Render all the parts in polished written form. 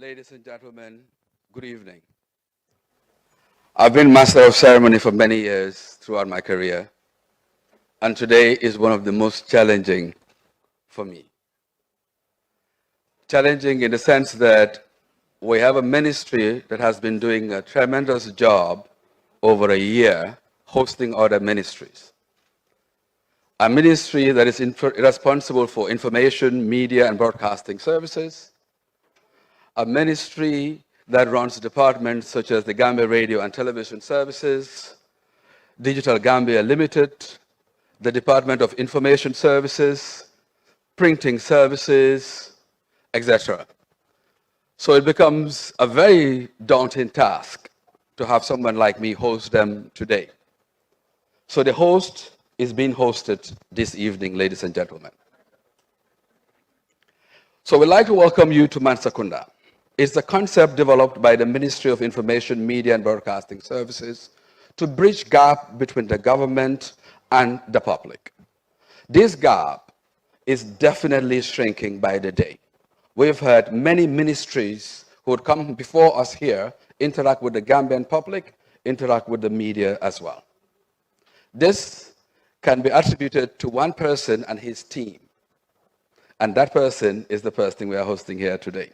Ladies and gentlemen, good evening. I've been master of ceremony for many years throughout my career, and today is one of the most challenging for me. Challenging in the sense that we have a ministry that has been doing a tremendous job over a year hosting other ministries. A ministry that is responsible for information, media, and broadcasting services. A ministry that runs departments such as the Gambia Radio and Television Services, Digital Gambia Limited, the Department of Information Services, Printing Services, etc. So it becomes a very daunting task to have someone like me host them today. So the host is being hosted this evening, ladies and gentlemen. So we'd like to welcome you to Mansa Kunda. It's a concept developed by the Ministry of Information, Media and Broadcasting Services to bridge gap between the government and the public. This gap is definitely shrinking by the day. We've had many ministries who would come before us here, interact with the Gambian public, interact with the media as well. This can be attributed to one person and his team. And that person is the person we are hosting here today.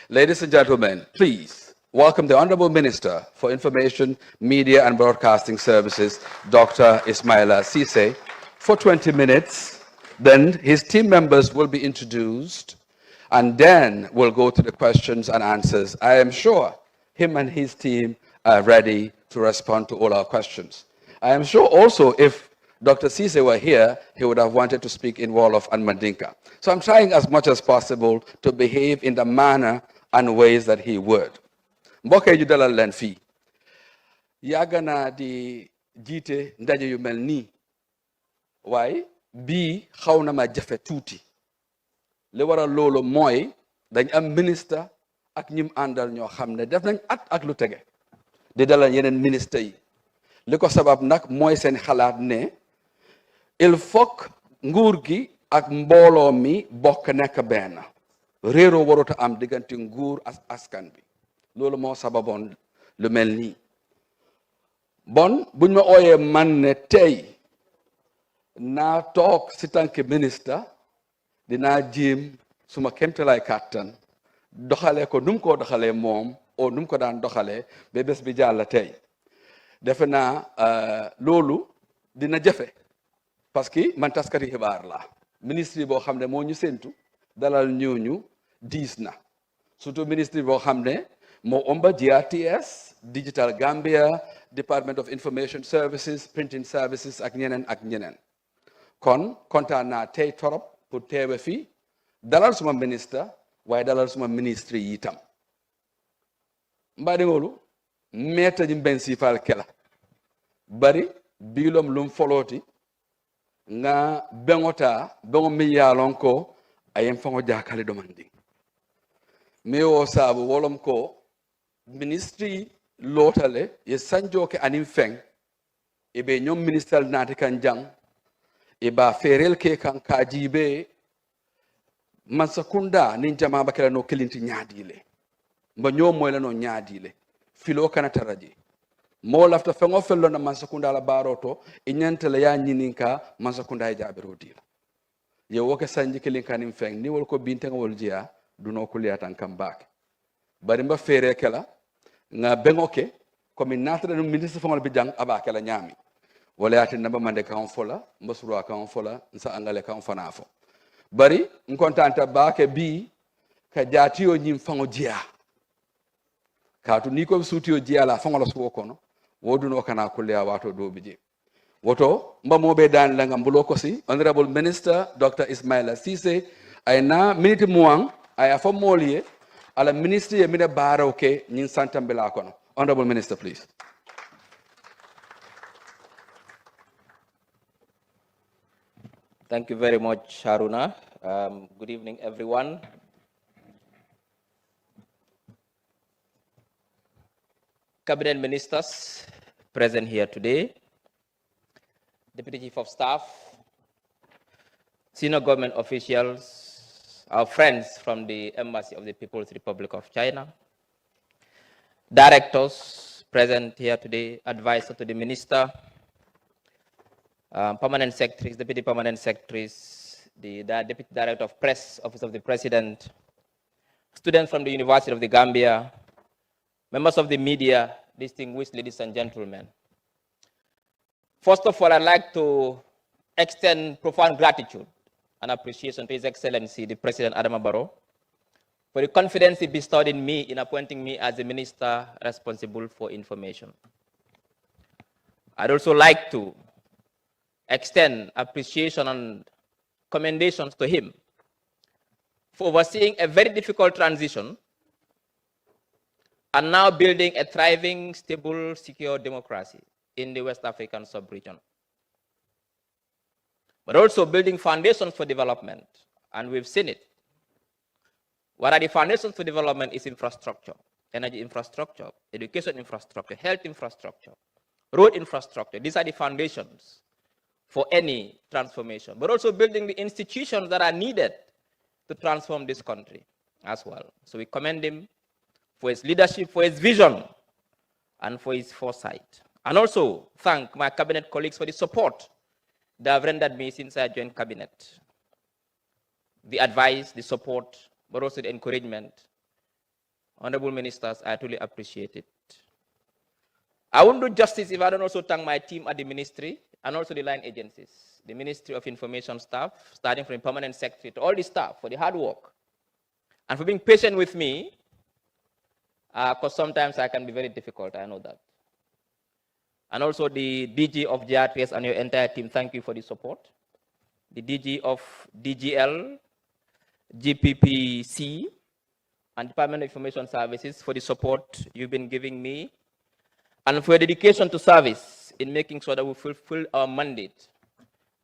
Ladies and gentlemen, please welcome the Honorable Minister for Information, Media and Broadcasting Services, Dr. Ismaila Ceesay, for 20 minutes. Then his team members will be introduced, and then we'll go to the questions and answers. I am sure him and his team are ready to respond to all our questions. I am sure also if Dr. Ceesay were here, he would have wanted to speak in Wolof and Mandinka. So I'm trying as much as possible to behave in the manner and ways that he would. Mbokk yi ñu dalal leen fii yàgg naa di jiite ndaje yu mel nii waaye bii xaw na ma jafe tuuti li waral loolu mooy dañ am ministre ak ñim àndal ñoo xam ne def nañ at ak lu tege di dalal yeneen ministre yi li ko sabab nag mooy seen xalaat ne il faut nguur gi ak mbooloo mi bokk nekk benn réeroo warut a am diggante nguur ak askan bi loolu moo sababoon lu mel nii bon buñ ma ooyee man ne tey naa toog si tànki ministre dinaa jéem suma kéemtalaay kàttan doxalee ko nu mu ko doxalee moom o nu mu ko daan doxalee ba bés bi jàll tey defe naa loolu dina jafe parce que man taskati xibaar la ministre boo xam ne moo ñu séntu dalal ñooñu diis na surtout ministre boo xam ne moo ëmba GRTS Digital Gambia Department of Information Services Printing Services ak ñeneen kon kontaan naa tey torop pour teewe fii dalal suma ministre waaye dalal suma ministre yi itam mbaadi ngolu meta ji mben sifal kela bari bilom lum foloti nga bengota bengo mi yalon ko ayem fango jakale domandi me o sabu wolom ko ministry lotale ye sanjo ke anim feng e be nyom minister nati kan jang e ba ferel ke kan kajibe Mansa Kunda nin jama bakela no kelinti nyaadile mba nyom moy la no nyaadile filo kana taraji mo lafta fengo fello na Mansa Kunda la baroto e nyantale ya nyininka Mansa Kunda e jabero dila ye woke sanji kelinka nim feng ni wol ko bintenga wol jiya duno kuliyatan kam baake bari mba fere kala nga bengoke komi natra no ministre fongol bi jang aba kala nyami wala yati namba mande kan fola mba surwa kan fola nsa angale kan fanafo bari nkontanta baake bi ka jatiyo nyim fango jiya katu ni ko sutiyo jiya la fango la suwo kono woduno kana kuliya wato do bije woto mba mobe dan la ngambulo ko si honorable minister Dr. Ismaila Ceesay ayna minute muang aya fo molie ala ministry mine baro ke nyin santambela kono. Honorable Minister, please. Thank you very much, Haruna. Good evening, everyone. Cabinet ministers present here today, Deputy Chief of Staff, senior government officials, our friends from the Embassy of the People's Republic of China, directors present here today, advisor to the minister, permanent secretaries, deputy permanent secretaries, the deputy director of press, office of the president, students from the University of the Gambia, members of the media, distinguished ladies and gentlemen. First of all, I'd like to extend profound gratitude and appreciation to His Excellency, the President Adama Barrow, for the confidence he bestowed in me in appointing me as the minister responsible for information. I'd also like to extend appreciation and commendations to him for overseeing a very difficult transition and now building a thriving, stable, secure democracy in the West African sub-region. But also building foundations for development, and we've seen it. What are the foundations for development is infrastructure, energy infrastructure, education infrastructure, health infrastructure, road infrastructure. These are the foundations for any transformation, but also building the institutions that are needed to transform this country as well. So we commend him for his leadership, for his vision, and for his foresight. And also thank my cabinet colleagues for the support they have rendered me since I joined cabinet. The advice, the support, but also the encouragement. Honorable ministers, I truly appreciate it. I won't do justice if I don't also thank my team at the ministry and also the line agencies, the Ministry of Information staff, starting from the permanent secretary to all the staff for the hard work and for being patient with me, because sometimes I can be very difficult, I know that. And also the DG of GRTS and your entire team, thank you for the support. The DG of DGL, GPPC, and Department of Information Services for the support you've been giving me, and for your dedication to service in making sure that we fulfill our mandate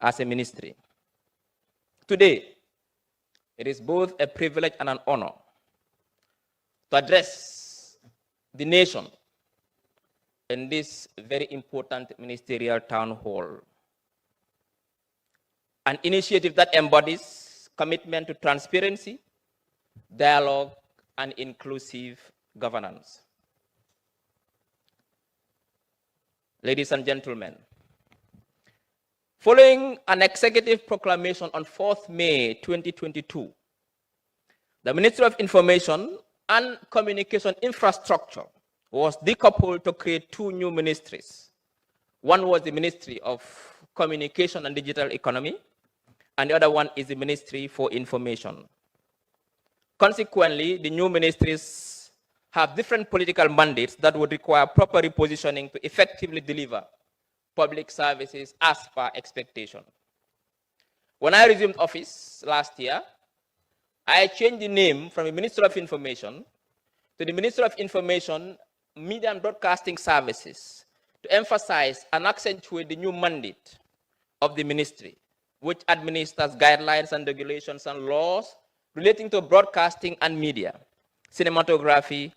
as a ministry. Today, it is both a privilege and an honor to address the nation in this very important ministerial town hall. An initiative that embodies commitment to transparency, dialogue, and inclusive governance. Ladies and gentlemen, following an executive proclamation on 4th May 2022, the Ministry of Information and Communication Infrastructure was decoupled to create two new ministries. One was the Ministry of Communication and Digital Economy, and the other one is the Ministry for Information. Consequently, the new ministries have different political mandates that would require proper repositioning to effectively deliver public services as per expectation. When I resumed office last year, I changed the name from the Ministry of Information to the Ministry of Information, Media and Broadcasting Services to emphasize and accentuate the new mandate of the ministry, which administers guidelines and regulations and laws relating to broadcasting and media, cinematography,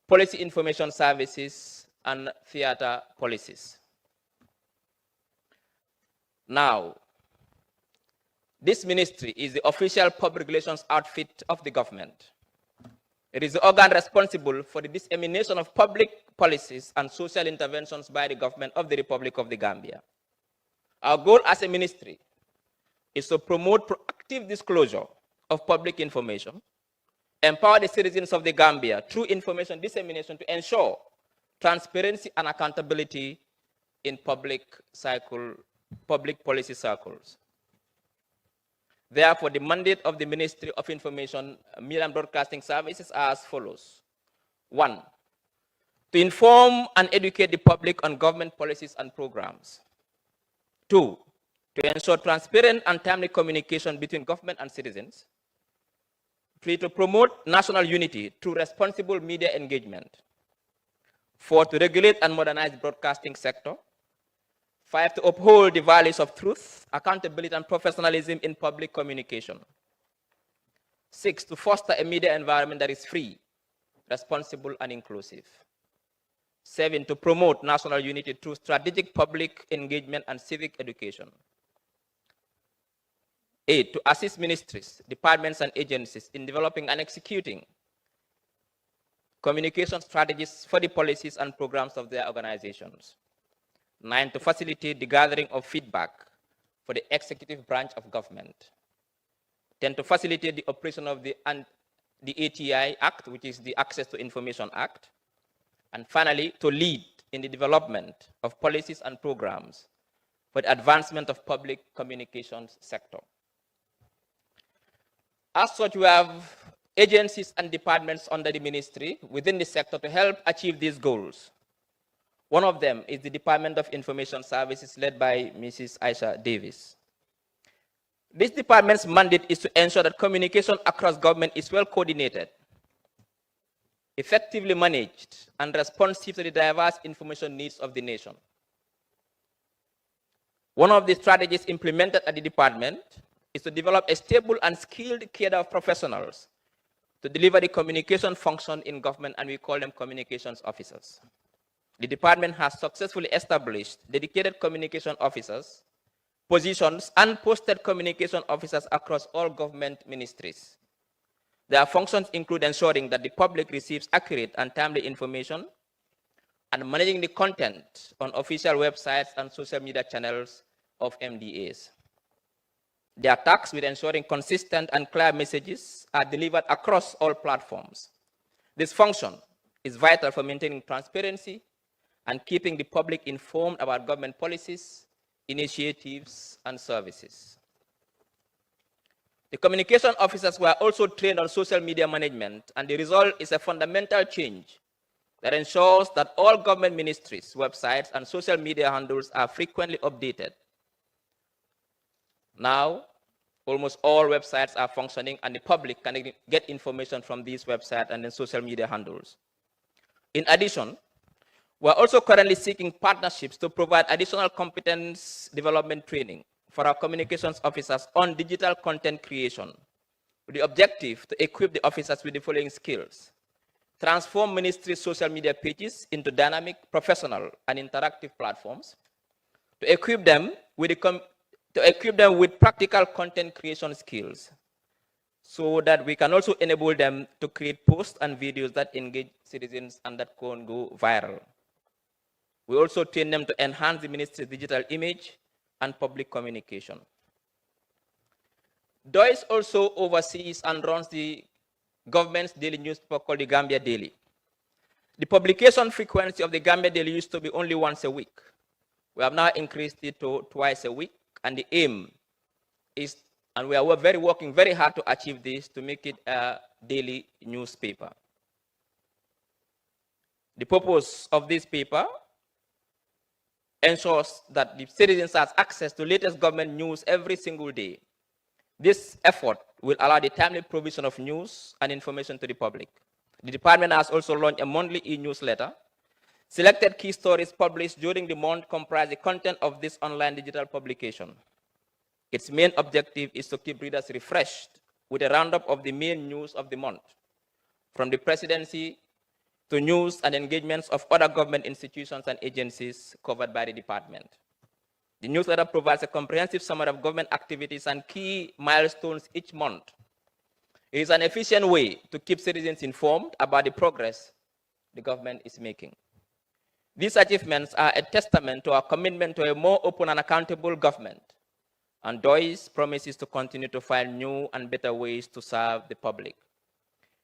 policy information services, and theater policies. Now, this ministry is the official public relations outfit of the government. It is the organ responsible for the dissemination of public policies and social interventions by the government of the Republic of the Gambia. Our goal as a ministry is to promote proactive disclosure of public information, empower the citizens of the Gambia through information dissemination to ensure transparency and accountability in public policy circles. Therefore, the mandate of the Ministry of Information, Media and Broadcasting Services are as follows. 1, to inform and educate the public on government policies and programs. 2, to ensure transparent and timely communication between government and citizens. 3, to promote national unity through responsible media engagement. 4, to regulate and modernize the broadcasting sector. 5, to uphold the values of truth, accountability, and professionalism in public communication. 6, to foster a media environment that is free, responsible, and inclusive. 7, to promote national unity through strategic public engagement and civic education. 8, to assist ministries, departments, and agencies in developing and executing communication strategies for the policies and programs of their organizations. 9, to facilitate the gathering of feedback for the executive branch of government. 10, to facilitate the operation of the ATI Act, which is the Access to Information Act. And finally, to lead in the development of policies and programs for the advancement of public communications sector. As such, we have agencies and departments under the ministry within the sector to help achieve these goals. One of them is the Department of Information Services led by Mrs. Aisha Davis. This department's mandate is to ensure that communication across government is well coordinated, effectively managed, and responsive to the diverse information needs of the nation. One of the strategies implemented at the department is to develop a stable and skilled cadre of professionals to deliver the communication function in government, and we call them communications officers. The department has successfully established dedicated communication officers, positions, and posted communication officers across all government ministries. Their functions include ensuring that the public receives accurate and timely information and managing the content on official websites and social media channels of MDAs. They are tasked with ensuring consistent and clear messages are delivered across all platforms. This function is vital for maintaining transparency and keeping the public informed about government policies, initiatives, and services. The communication officers were also trained on social media management, and the result is a fundamental change that ensures that all government ministries, websites, and social media handles are frequently updated. Now, almost all websites are functioning, and the public can get information from these websites and then social media handles. In addition, we're also currently seeking partnerships to provide additional competence development training for our communications officers on digital content creation, with the objective to equip the officers with the following skills: transform ministry social media pages into dynamic, professional, and interactive platforms, to equip them with practical content creation skills, so that we can also enable them to create posts and videos that engage citizens and that can go viral. We also train them to enhance the ministry's digital image and public communication. DOIS also oversees and runs the government's daily newspaper called the Gambia Daily. The publication frequency of the Gambia Daily used to be only once a week. We have now increased it to twice a week, and the aim is, and we are working very hard to achieve this, to make it a daily newspaper. The purpose of this paper ensures that the citizens have access to latest government news every single day. This effort will allow the timely provision of news and information to the public. The department has also launched a monthly e-newsletter. Selected key stories published during the month comprise the content of this online digital publication. Its main objective is to keep readers refreshed with a roundup of the main news of the month, from the presidency to news and engagements of other government institutions and agencies covered by the department. The newsletter provides a comprehensive summary of government activities and key milestones each month. It is an efficient way to keep citizens informed about the progress the government is making. These achievements are a testament to our commitment to a more open and accountable government, and DOIS promises to continue to find new and better ways to serve the public.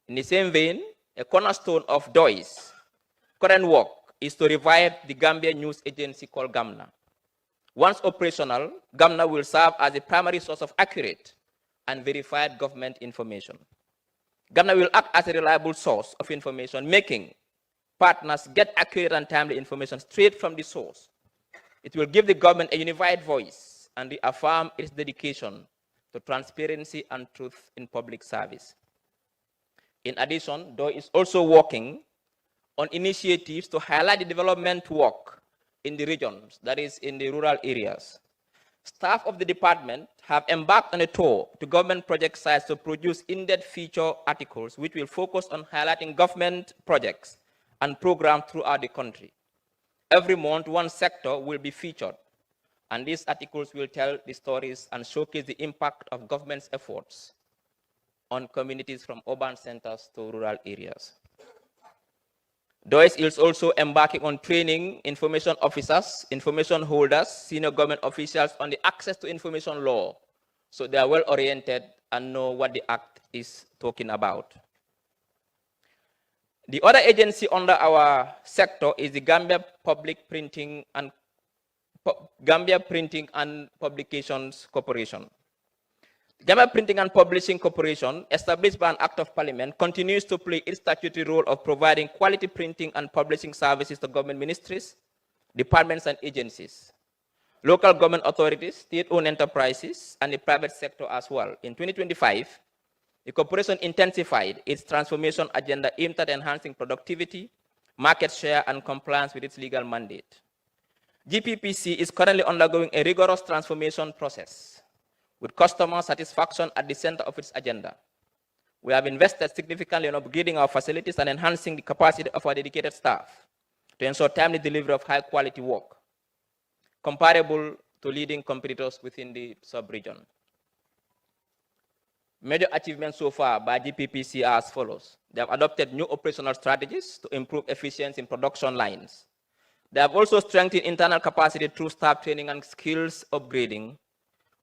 In the same vein, a cornerstone of DOIS' current work is to revive the Gambia news agency called GAMNA. Once operational, GAMNA will serve as a primary source of accurate and verified government information. GAMNA will act as a reliable source of information, making partners get accurate and timely information straight from the source. It will give the government a unified voice and reaffirm its dedication to transparency and truth in public service. In addition, DOI is also working on initiatives to highlight the development work in the regions, that is, in the rural areas. Staff of the department have embarked on a tour to government project sites to produce in-depth feature articles which will focus on highlighting government projects and programs throughout the country. Every month, one sector will be featured. And these articles will tell the stories and showcase the impact of government's efforts on communities from urban centers to rural areas. DOIS is also embarking on training information officers, information holders, senior government officials on the access to information law, so they are well oriented and know what the act is talking about. The other agency under our sector is the Gambia Printing and Publications Corporation. Gambia Printing and Publishing Corporation, established by an Act of Parliament, continues to play its statutory role of providing quality printing and publishing services to government ministries, departments, and agencies, local government authorities, state-owned enterprises, and the private sector as well. In 2025, the corporation intensified its transformation agenda aimed at enhancing productivity, market share, and compliance with its legal mandate. GPPC is currently undergoing a rigorous transformation process with customer satisfaction at the center of its agenda. We have invested significantly in upgrading our facilities and enhancing the capacity of our dedicated staff to ensure timely delivery of high-quality work, comparable to leading competitors within the sub-region. Major achievements so far by GPPC are as follows. They have adopted new operational strategies to improve efficiency in production lines. They have also strengthened internal capacity through staff training and skills upgrading,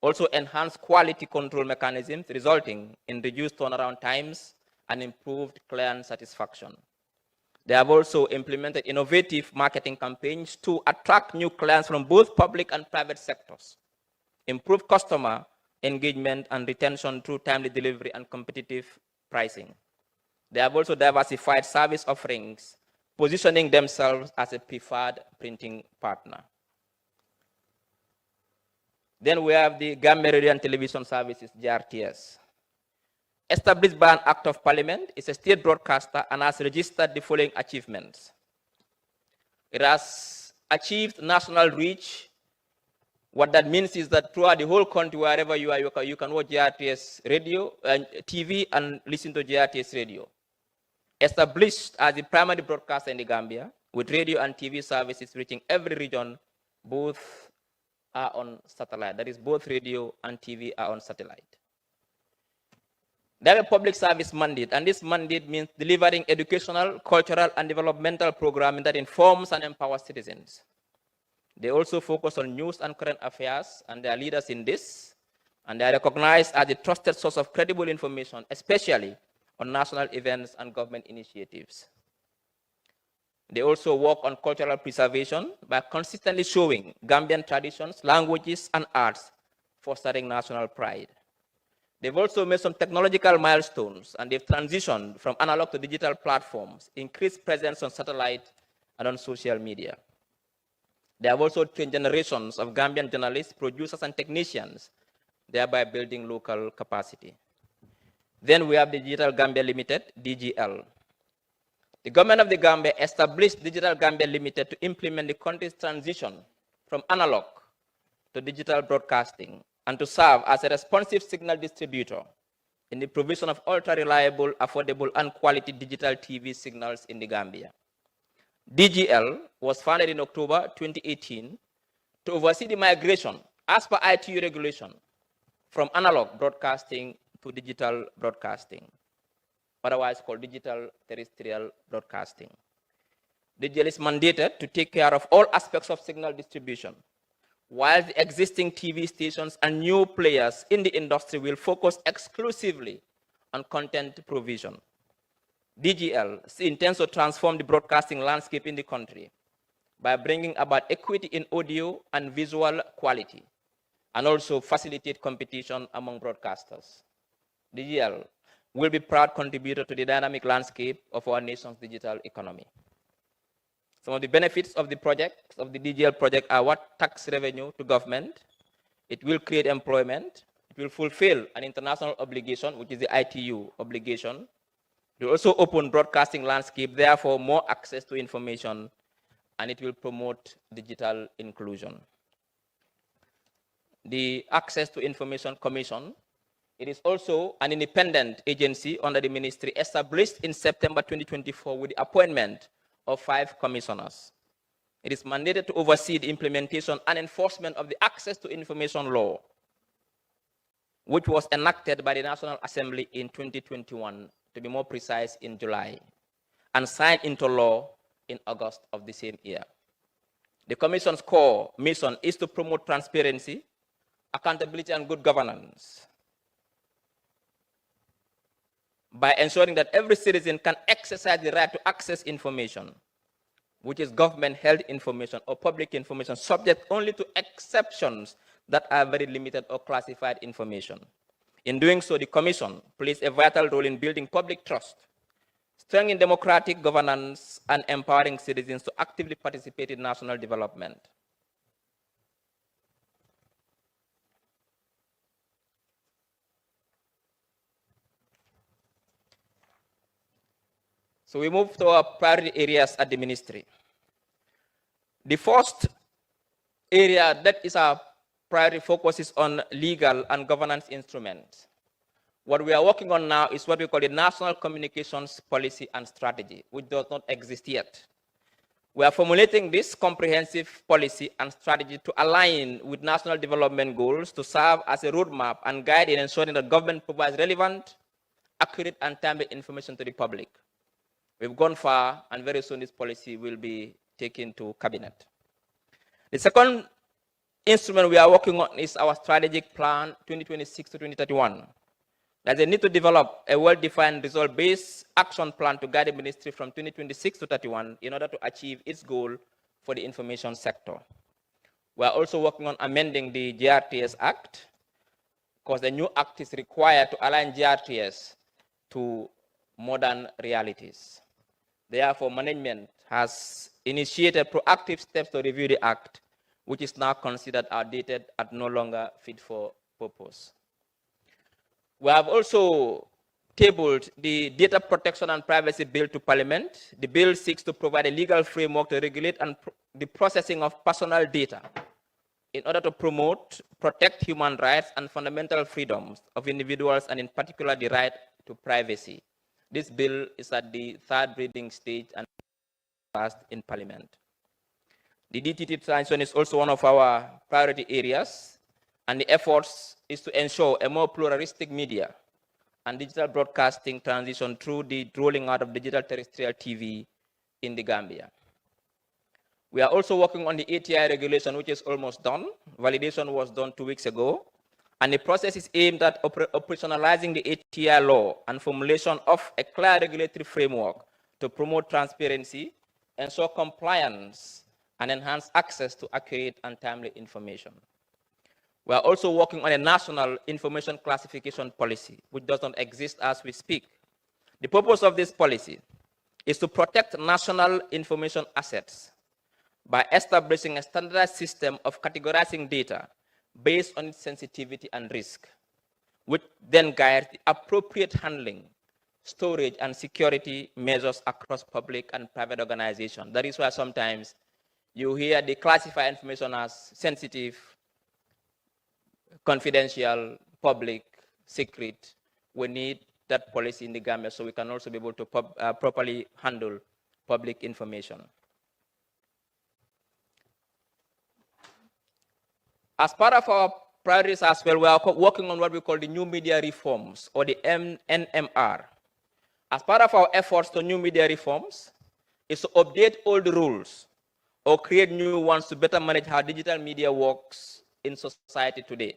also enhanced quality control mechanisms, resulting in reduced turnaround times and improved client satisfaction. They have also implemented innovative marketing campaigns to attract new clients from both public and private sectors, improve customer engagement and retention through timely delivery and competitive pricing. They have also diversified service offerings, positioning themselves as a preferred printing partner. Then we have the Gambia Radio and Television Services, GRTS. Established by an Act of Parliament, it's a state broadcaster and has registered the following achievements. It has achieved national reach. What that means is that throughout the whole country, wherever you are, you can watch GRTS radio and TV and listen to GRTS radio. Established as the primary broadcaster in the Gambia, with radio and TV services reaching every region, both are on satellite. That is, both radio and TV are on satellite. They have a public service mandate, and this mandate means delivering educational, cultural, and developmental programming that informs and empowers citizens. They also focus on news and current affairs, and they are leaders in this, and they are recognized as a trusted source of credible information, especially on national events and government initiatives. They also work on cultural preservation by consistently showing Gambian traditions, languages, and arts, fostering national pride. They've also made some technological milestones, and they've transitioned from analog to digital platforms, increased presence on satellite and on social media. They have also trained generations of Gambian journalists, producers, and technicians, thereby building local capacity. Then we have the Digital Gambia Limited, DGL. The government of the Gambia established Digital Gambia Limited to implement the country's transition from analog to digital broadcasting and to serve as a responsive signal distributor in the provision of ultra-reliable, affordable, and quality digital TV signals in the Gambia. DGL was founded in October 2018 to oversee the migration, as per ITU regulation, from analog broadcasting to digital broadcasting, otherwise called digital terrestrial broadcasting. DGL is mandated to take care of all aspects of signal distribution, while the existing TV stations and new players in the industry will focus exclusively on content provision. DGL intends to transform the broadcasting landscape in the country by bringing about equity in audio and visual quality, and also facilitate competition among broadcasters. DGL will be a proud contributor to the dynamic landscape of our nation's digital economy. Some of the benefits of the project, of the DGL project, are what? Tax revenue to government. It will create employment. It will fulfill an international obligation, which is the ITU obligation. It will also open broadcasting landscape, therefore more access to information, and it will promote digital inclusion. The Access to Information Commission, it is also an independent agency under the ministry, established in September 2024 with the appointment of 5 commissioners. It is mandated to oversee the implementation and enforcement of the Access to Information Law, which was enacted by the National Assembly in 2021, to be more precise, in July, and signed into law in August of the same year. The Commission's core mission is to promote transparency, accountability, and good governance by ensuring that every citizen can exercise the right to access information, which is government-held information or public information, subject only to exceptions that are very limited or classified information. In doing so, the Commission plays a vital role in building public trust, strengthening democratic governance, and empowering citizens to actively participate in national development. So we move to our priority areas at the ministry. The first area that is our priority focus is on legal and governance instruments. What we are working on now is what we call the National Communications Policy and Strategy, which does not exist yet. We are formulating this comprehensive policy and strategy to align with national development goals to serve as a roadmap and guide in ensuring that government provides relevant, accurate, and timely information to the public. We've gone far, and very soon this policy will be taken to cabinet. The second instrument we are working on is our strategic plan 2026 to 2031. There's a need to develop a well-defined result-based action plan to guide the ministry from 2026 to 31 in order to achieve its goal for the information sector. We are also working on amending the GRTS Act, because the new act is required to align GRTS to modern realities. Therefore, management has initiated proactive steps to review the act, which is now considered outdated and no longer fit for purpose. We have also tabled the Data Protection and Privacy Bill to Parliament. The bill seeks to provide a legal framework to regulate the processing of personal data in order to promote, protect human rights and fundamental freedoms of individuals, and in particular the right to privacy. This bill is at the third reading stage and passed in Parliament. The DTT transition is also one of our priority areas, and the efforts is to ensure a more pluralistic media and digital broadcasting transition through the rolling out of digital terrestrial TV in the Gambia. We are also working on the ATI regulation, which is almost done. Validation was done 2 weeks ago. And the process is aimed at operationalizing the ATI law and formulation of a clear regulatory framework to promote transparency, ensure compliance, and enhance access to accurate and timely information. We are also working on a national information classification policy, which does not exist as we speak. The purpose of this policy is to protect national information assets by establishing a standardized system of categorizing data based on its sensitivity and risk, which then guides the appropriate handling, storage, and security measures across public and private organizations. That is why sometimes you hear they classify information as sensitive, confidential, public, secret. We need that policy in the Gambia so we can also be able to properly handle public information. As part of our priorities as well, we are working on what we call the new media reforms, or the NMR. As part of our efforts to new media reforms is to update old rules or create new ones to better manage how digital media works in society today.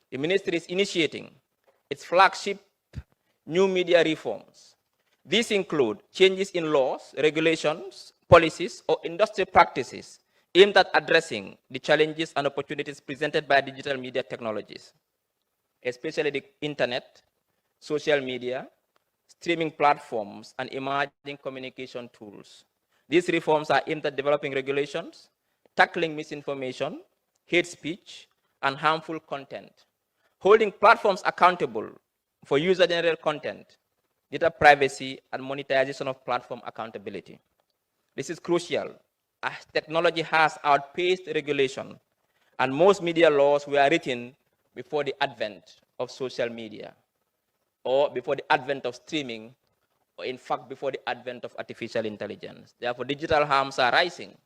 The ministry is initiating its flagship new media reforms. These include changes in laws, regulations, policies, or industry practices aimed at addressing the challenges and opportunities presented by digital media technologies, especially the internet, social media, streaming platforms, and emerging communication tools. These reforms are aimed at developing regulations, tackling misinformation, hate speech, and harmful content, holding platforms accountable for user-generated content, data privacy, and monetization of platform accountability. This is crucial as technology has outpaced regulation, and most media laws were written before the advent of social media, or before the advent of streaming, or in fact before the advent of artificial intelligence. Therefore, digital harms are rising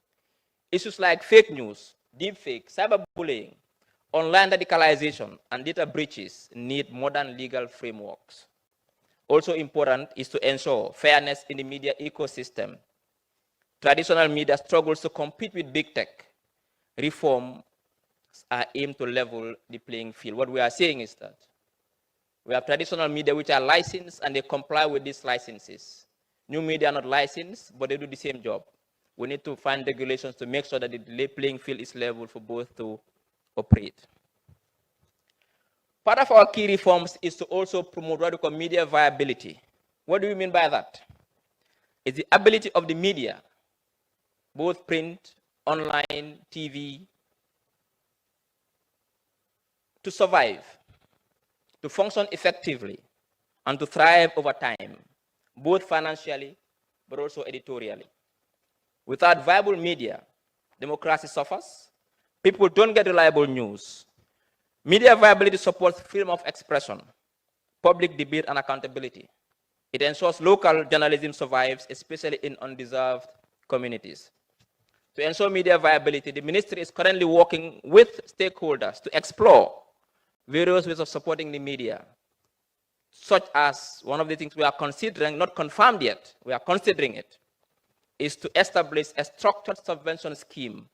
Issues like fake news, deepfake, cyberbullying, online radicalization, and data breaches need modern legal frameworks. Also important is to ensure fairness in the media ecosystem. Traditional media struggles to compete with big tech. Reforms are aimed to level the playing field. What we are saying is that we have traditional media which are licensed and they comply with these licenses. New media are not licensed, but they do the same job. We need to find regulations to make sure that the playing field is level for both to operate. Part of our key reforms is to also promote what we call media viability. What do we mean by that? It's the ability of the media, both print, online, TV, to survive, to function effectively, and to thrive over time, both financially, but also editorially. Without viable media, democracy suffers, people don't get reliable news. Media viability supports freedom of expression, public debate, and accountability. It ensures local journalism survives, especially in undeserved communities. To ensure media viability, the ministry is currently working with stakeholders to explore various ways of supporting the media, such as one of the things we are considering, not confirmed yet, we are considering it, is to establish a structured subvention scheme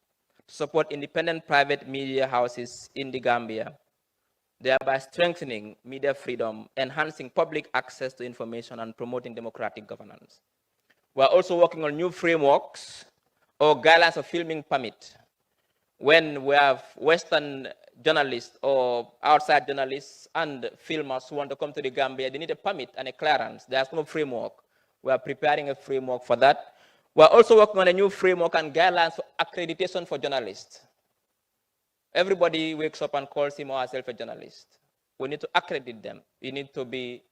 to support independent private media houses in the Gambia, thereby strengthening media freedom, enhancing public access to information, and promoting democratic governance. We are also working on new frameworks or guidelines of filming permit. When we have Western journalists or outside journalists and filmers who want to come to the Gambia, they need a permit and a clearance. There's no framework. We are preparing a framework for that. We're also working on a new framework and guidelines for accreditation for journalists. Everybody wakes up and calls him or herself a journalist. We need to accredit them. You need to be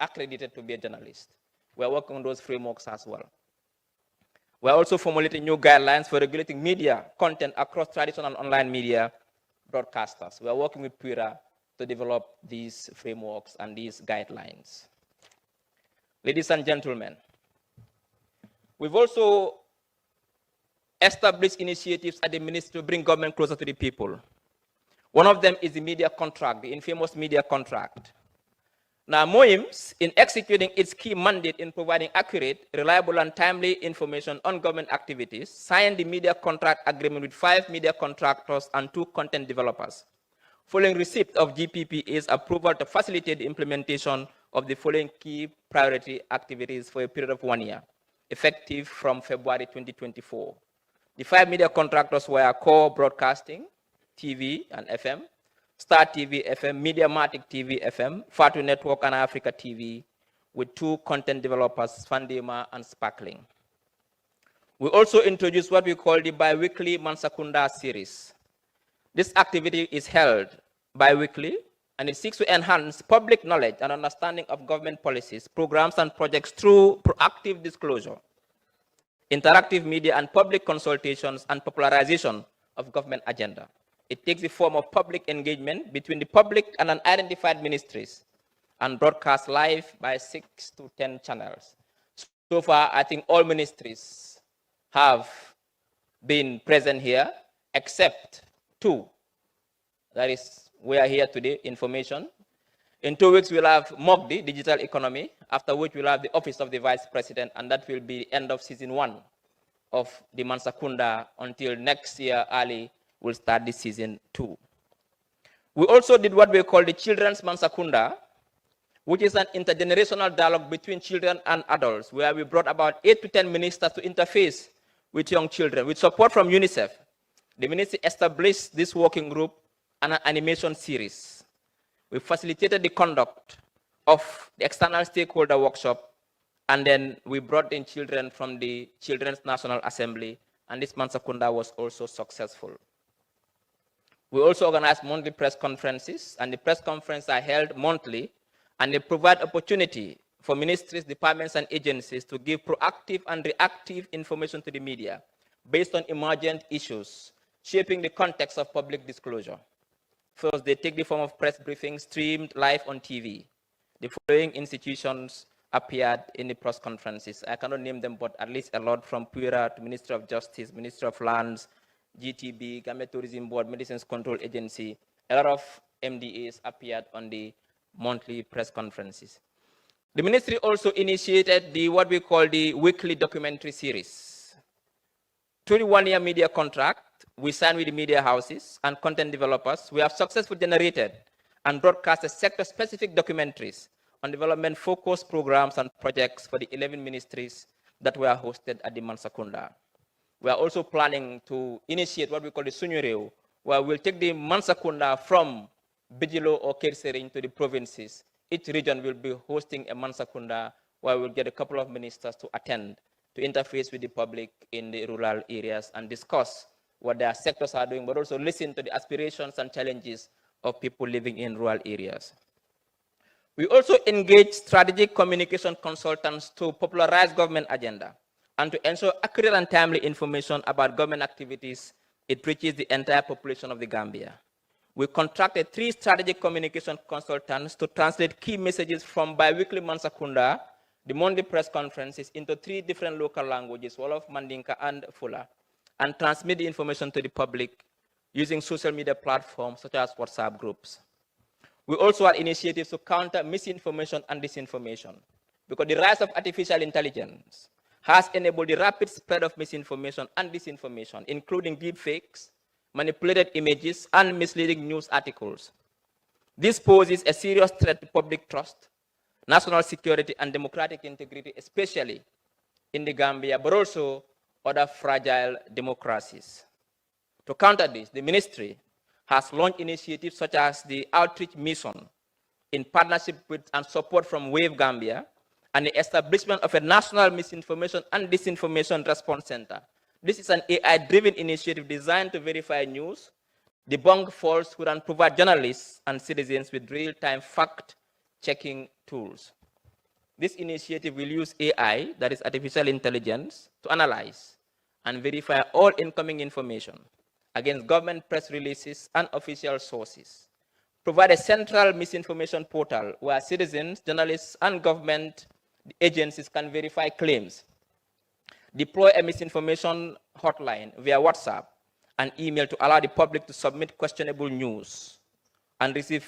accredited to be a journalist. We're working on those frameworks as well. We're also formulating new guidelines for regulating media content across traditional and online media broadcasters. We're working with PURA to develop these frameworks and these guidelines. Ladies and gentlemen, we've also established initiatives at the ministry to bring government closer to the people. One of them is the media contract, the infamous media contract. Now, MOIMS, in executing its key mandate in providing accurate, reliable, and timely information on government activities, signed the media contract agreement with 5 media contractors and 2 content developers, following receipt of GPPA's approval to facilitate the implementation of the following key priority activities for a period of 1 year, effective from February 2024. The 5 media contractors were Core Broadcasting, TV and FM, Star TV FM, Mediamatic TV FM, Fatu Network, and Africa TV, with 2 content developers, Fandima and Sparkling. We also introduced what we call the bi-weekly Mansa Kunda series. This activity is held bi-weekly, and it seeks to enhance public knowledge and understanding of government policies, programs, and projects through proactive disclosure, interactive media and public consultations, and popularization of government agenda. It takes the form of public engagement between the public and unidentified ministries and broadcast live by 6 to 10 channels. So far, I think all ministries have been present here, except 2. That is, we are here today, information. In 2 weeks, we'll have MOGDI, digital economy, after which we'll have the office of the vice president, and that will be the end of season 1 of the Mansa Kunda until next year, early, we'll start this season 2. We also did what we call the Children's Mansa Kunda, which is an intergenerational dialogue between children and adults, where we brought about 8 to 10 ministers to interface with young children. With support from UNICEF, the ministry established this working group and an animation series. We facilitated the conduct of the external stakeholder workshop, and then we brought in children from the Children's National Assembly, and this Mansa Kunda was also successful. We also organize monthly press conferences, and the press conferences are held monthly, and they provide opportunity for ministries, departments, and agencies to give proactive and reactive information to the media based on emergent issues, shaping the context of public disclosure. First, they take the form of press briefings streamed live on TV. The following institutions appeared in the press conferences. I cannot name them, but at least a lot, from PURA to Ministry of Justice, Ministry of Lands, GTB, Gambia Tourism Board, Medicines Control Agency. A lot of MDAs appeared on the monthly press conferences. The ministry also initiated what we call the weekly documentary series. Through the one-year media contract we signed with the media houses and content developers, we have successfully generated and broadcasted sector-specific documentaries on development-focused programs and projects for the 11 ministries that were hosted at the Mansa Kunda. We are also planning to initiate what we call the Sunyureu, where we'll take the Mansa Kunda from Bijilo or Kersering to the provinces. Each region will be hosting a Mansa Kunda where we'll get a couple of ministers to attend, to interface with the public in the rural areas and discuss what their sectors are doing, but also listen to the aspirations and challenges of people living in rural areas. We also engage strategic communication consultants to popularize government agenda and to ensure accurate and timely information about government activities. It reaches the entire population of the Gambia. We contracted 3 strategic communication consultants to translate key messages from bi-weekly Mansa Kunda, the monthly press conferences, into 3 different local languages, Wolof, Mandinka, and Fula, and transmit the information to the public using social media platforms such as WhatsApp groups. We also had initiatives to counter misinformation and disinformation, because the rise of artificial intelligence has enabled the rapid spread of misinformation and disinformation, including deepfakes, manipulated images, and misleading news articles. This poses a serious threat to public trust, national security, and democratic integrity, especially in the Gambia, but also other fragile democracies. To counter this, the ministry has launched initiatives such as the Outreach Mission in partnership with and support from Wave Gambia, and the establishment of a national misinformation and disinformation response center. This is an AI-driven initiative designed to verify news, debunk falsehood, and provide journalists and citizens with real-time fact-checking tools. This initiative will use AI, that is artificial intelligence, to analyze and verify all incoming information against government press releases and official sources. Provide a central misinformation portal where citizens, journalists, and government agencies can verify claims. Deploy a misinformation hotline via WhatsApp and email to allow the public to submit questionable news and receive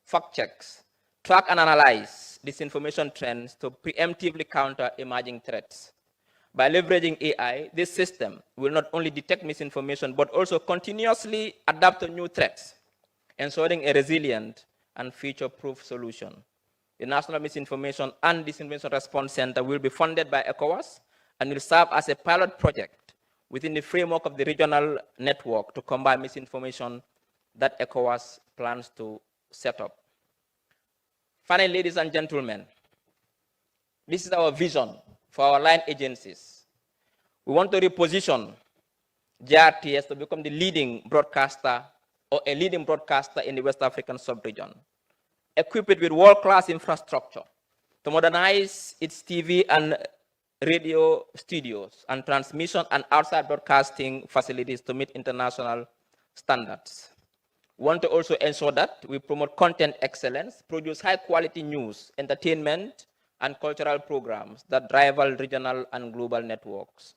fact checks. Track and analyze disinformation trends to preemptively counter emerging threats. By leveraging AI, this system will not only detect misinformation, but also continuously adapt to new threats, ensuring a resilient and future-proof solution. The National Misinformation and Disinformation Response Center will be funded by ECOWAS and will serve as a pilot project within the framework of the regional network to combat misinformation that ECOWAS plans to set up. Finally, ladies and gentlemen, this is our vision for our line agencies. We want to reposition JRTS to become the leading broadcaster or a leading broadcaster in the West African sub-region, equip it with world-class infrastructure to modernize its TV and radio studios and transmission and outside broadcasting facilities to meet international standards. We want to also ensure that we promote content excellence, produce high-quality news, entertainment, and cultural programs that rival regional and global networks.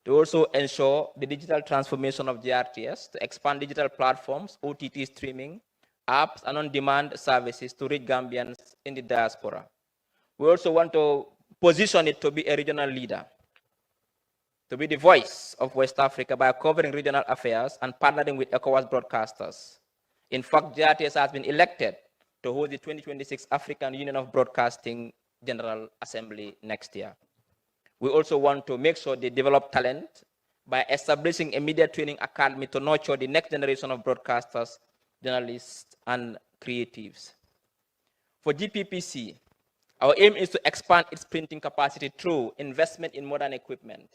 To also ensure the digital transformation of JRTS to expand digital platforms, OTT streaming, apps, and on-demand services to reach Gambians in the diaspora. We also want to position it to be a regional leader, to be the voice of West Africa by covering regional affairs and partnering with ECOWAS broadcasters. In fact, JRTS has been elected to hold the 2026 African Union of Broadcasting General Assembly next year. We also want to make sure they develop talent by establishing a media training academy to nurture the next generation of broadcasters, journalists, and creatives. For GPPC, our aim is to expand its printing capacity through investment in modern equipment,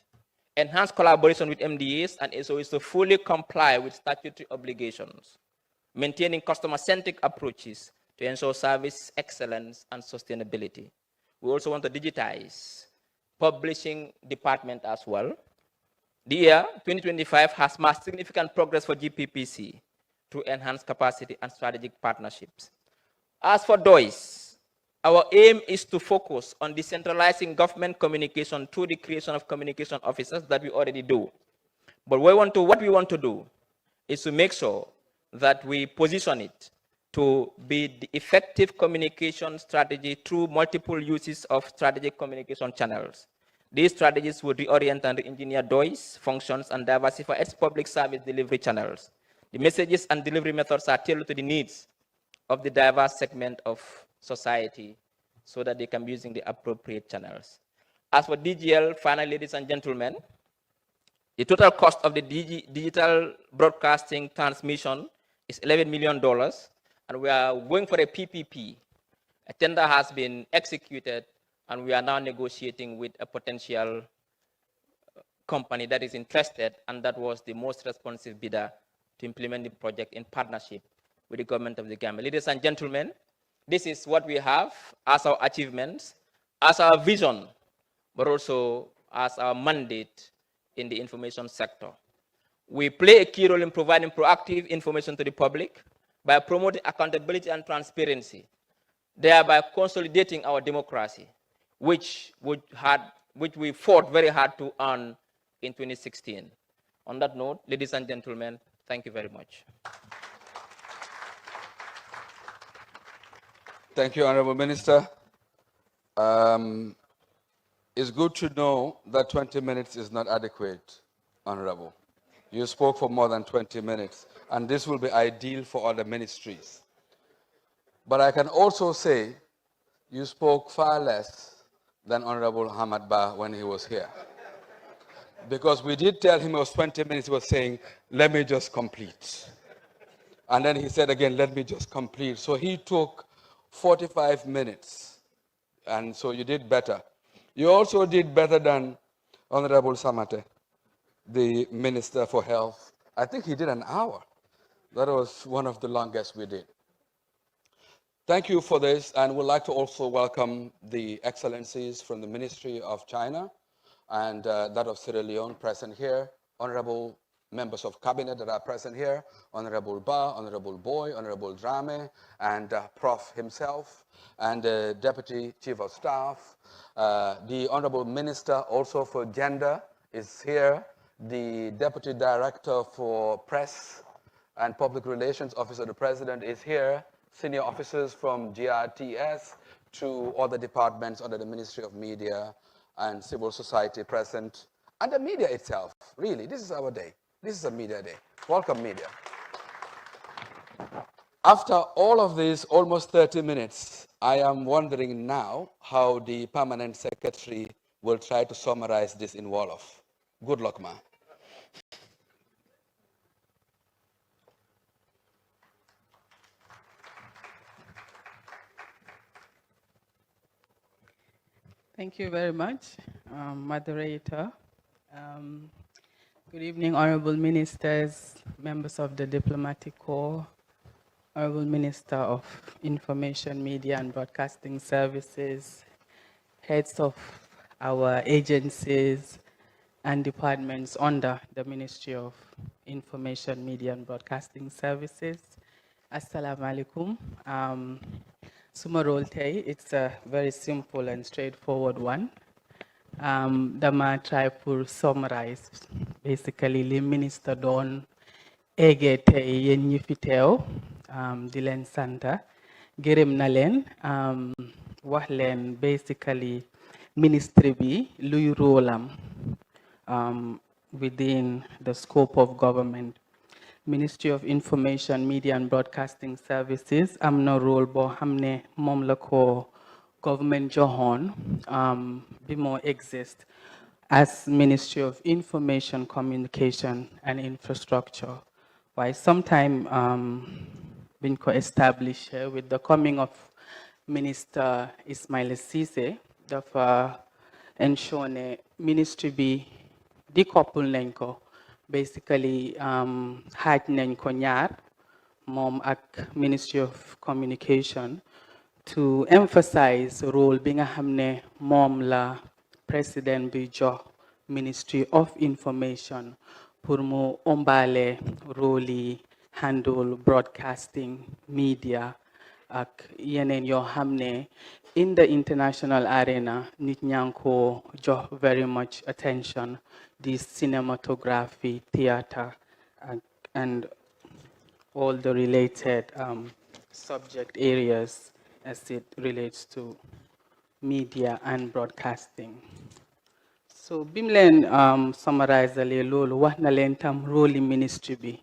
enhance collaboration with MDAs, and SOEs to fully comply with statutory obligations, maintaining customer-centric approaches to ensure service excellence and sustainability. We also want to digitize publishing department as well. The year 2025 has marked significant progress for GPPC through enhanced capacity and strategic partnerships. As for DOIS, our aim is to focus on decentralizing government communication through the creation of communication officers that we already do, But what we want to do is to make sure that we position it to be the effective communication strategy through multiple uses of strategic communication channels. These strategies would reorient and re-engineer DOI's functions and diversify its public service delivery channels. The messages and delivery methods are tailored to the needs of the diverse segment of society so that they can be using the appropriate channels. As for DGL, finally, ladies and gentlemen, the total cost of the digital broadcasting transmission is $11 million, and we are going for a PPP. A tender has been executed, and we are now negotiating with a potential company that is interested, and that was the most responsive bidder to implement the project in partnership with the government of the Gambia. Ladies and gentlemen, this is what we have as our achievements, as our vision, but also as our mandate in the information sector. We play a key role in providing proactive information to the public by promoting accountability and transparency, thereby consolidating our democracy, which we fought very hard to earn in 2016. On that note, ladies and gentlemen, thank you very much. Thank you, Honorable Minister. It's good to know that 20 minutes is not adequate, Honorable. You spoke for more than 20 minutes, and this will be ideal for other ministries. But I can also say you spoke far less than Honorable Hamad Ba when he was here. Because we did tell him it was 20 minutes, he was saying, let me just complete. And then he said again, let me just complete. So he took 45 minutes, and so you did better. You also did better than Honorable Samate, the Minister for Health. I think he did an hour. That was one of the longest we did. Thank you for this, and we'd like to also welcome the excellencies from the Ministry of China and that of Sierra Leone present here, honorable members of cabinet that are present here, Honorable Ba, Honorable Boy, Honorable Drame, and Prof himself, and the Deputy Chief of Staff. The Honorable Minister also for Gender is here. The Deputy Director for Press and Public Relations Office of the President is here. Senior officers from GRTS to other departments under the Ministry of Media and Civil Society present, and the media itself. Really, this is our day. This is a media day. Welcome, media. After all of this, almost 30 minutes, I am wondering now how the permanent secretary will try to summarize this in Wolof. Good luck, ma. Thank you very much, moderator. Good evening, honorable ministers, members of the diplomatic corps, honorable Minister of Information, Media and Broadcasting Services, heads of our agencies and departments under the Ministry of Information, Media and Broadcasting Services. Assalamu alaikum. Suma role tay, it's a very simple and straightforward one. Dama try to summarize basically the minister don ege tay yen ñi fi teew di leen santa gërëm na leen wax leen basically ministry bi luy rôlam within the scope of government. Ministry of Information, Media and Broadcasting Services am na rôle boo xam ne moom la ko government joxoon bi moo exist as Ministry of Information, Communication and Infrastructure. Why sometime been established with the coming of Minister Ismaila Ceesay dafa ensure ne ministry bi decouple nañ ko basically xaaj nañ ko ñaar moom ak Ministry of Communication to emphasize role bi nga xam ne moom la président bi jox Ministry of Information pour mu ombaale role yi handle broadcasting, media ak yeneen yoo xam ne in the international arena nit ñaa ngi ko jox very much attention, the cinematography, theater, and all the related subject areas as it relates to media and broadcasting. So bim leen summarize loolu wax na leen tam role ministry bi,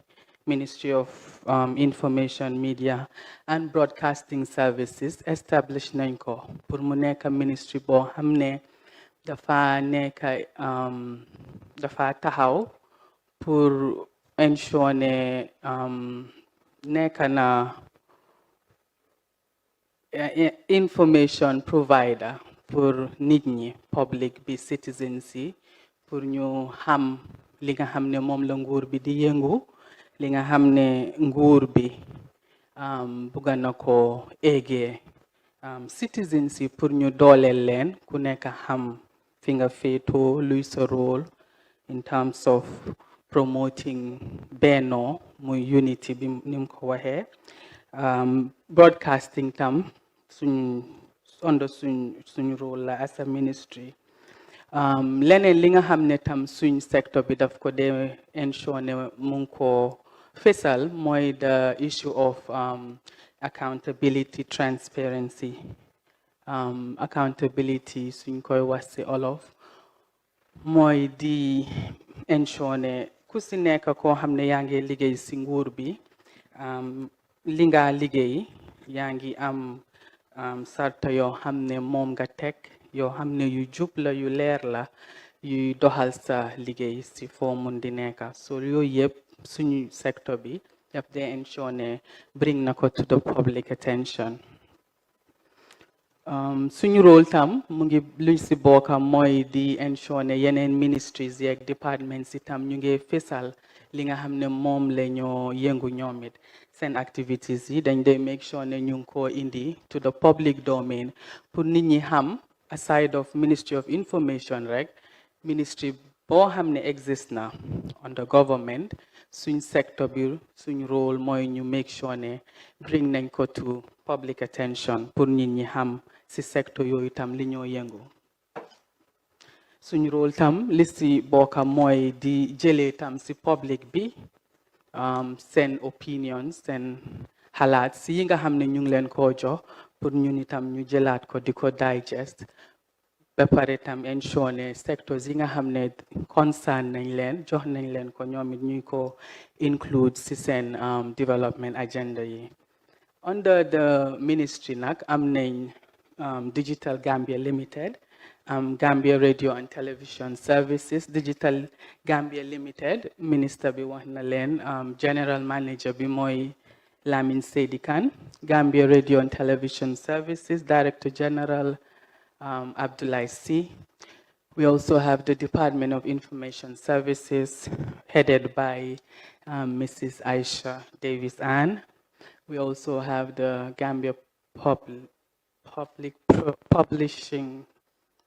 Ministry of Information, Media and Broadcasting Services establish nañ ko pour mu nekk ministry boo xam ne dafa nekk dafa taxaw pour ensure ne nekk na information provider pour nit ñi, public bi, citizens yi, pour ñu xam li nga xam ne moom la nguur bi di yëngu, li nga xam ne nguur bi bugga na ko eggee citizens yi pour ñu dooleel leen ku nekk xam fi nga féetoo luy sa role in terms of promoting bennoo muy unity bi ni mu ko waxee. Broadcasting tam under suñ role la as a ministry. Leneen li nga xam ne tam suñ sector bi daf ko dee ensure ne mu ngi ko fesal mooy the issue of accountability, transparency. Accountability suñ koy wax ci Olof mooy di ensure ne ku si nekk koo xam ne yaa ngi liggéey ci nguur bi li nga liggéey yaa ngi am sarta yoo xam ne moom nga teg yoo xam ne yu jub la yu leer la yuy doxal sa liggéey ci foo mun di nekka. So yooyu yëpp suñu secteur bi daf dee ensure ne bring na ko to the public attention. Suñu role tam mu ngi luñ ci bokka mooy di ensure ne yeneen ministries yeeg departments yi tam ñu ngi fesal li nga xam ne moom la ñoo yëngu ñoom it seen activities yi dañ dee make sure ne ñu ngi ko indi to the public domain pour nit ñi xam aside of Ministry of Information rek ministry boo xam ne exist na under government suñ sector bi suñ role mooy ñu make sure ne bring nañ ko to public attention pour nit ñi xam ci sector yooyu tam li ñoo yëngu. Suñ role tam li ci bokka mooy di jëlee tam ci public bi seen opinions seen xalaat ci yi nga xam ne ñu ngi leen koo jox pour ñun itam ñu jëlaat ko di ko digest ba pare tam ensure ne sectors yi nga xam ne concern nañ leen jox nañ leen ko ñoom it ñuy ko include ci seen development agenda yi. Under the ministry nag am nañ Digital Gambia Limited, Gambia Radio and Television Services, Digital Gambia Limited, Minister bi wax na leen, General Manager bi mooy Lamin Seydi Kane, Gambia Radio and Television Services, Director General Abdoulaye C. We also have the Department of Information Services, headed by Mrs. Aisha Davis Ann. We also have the Gambia Public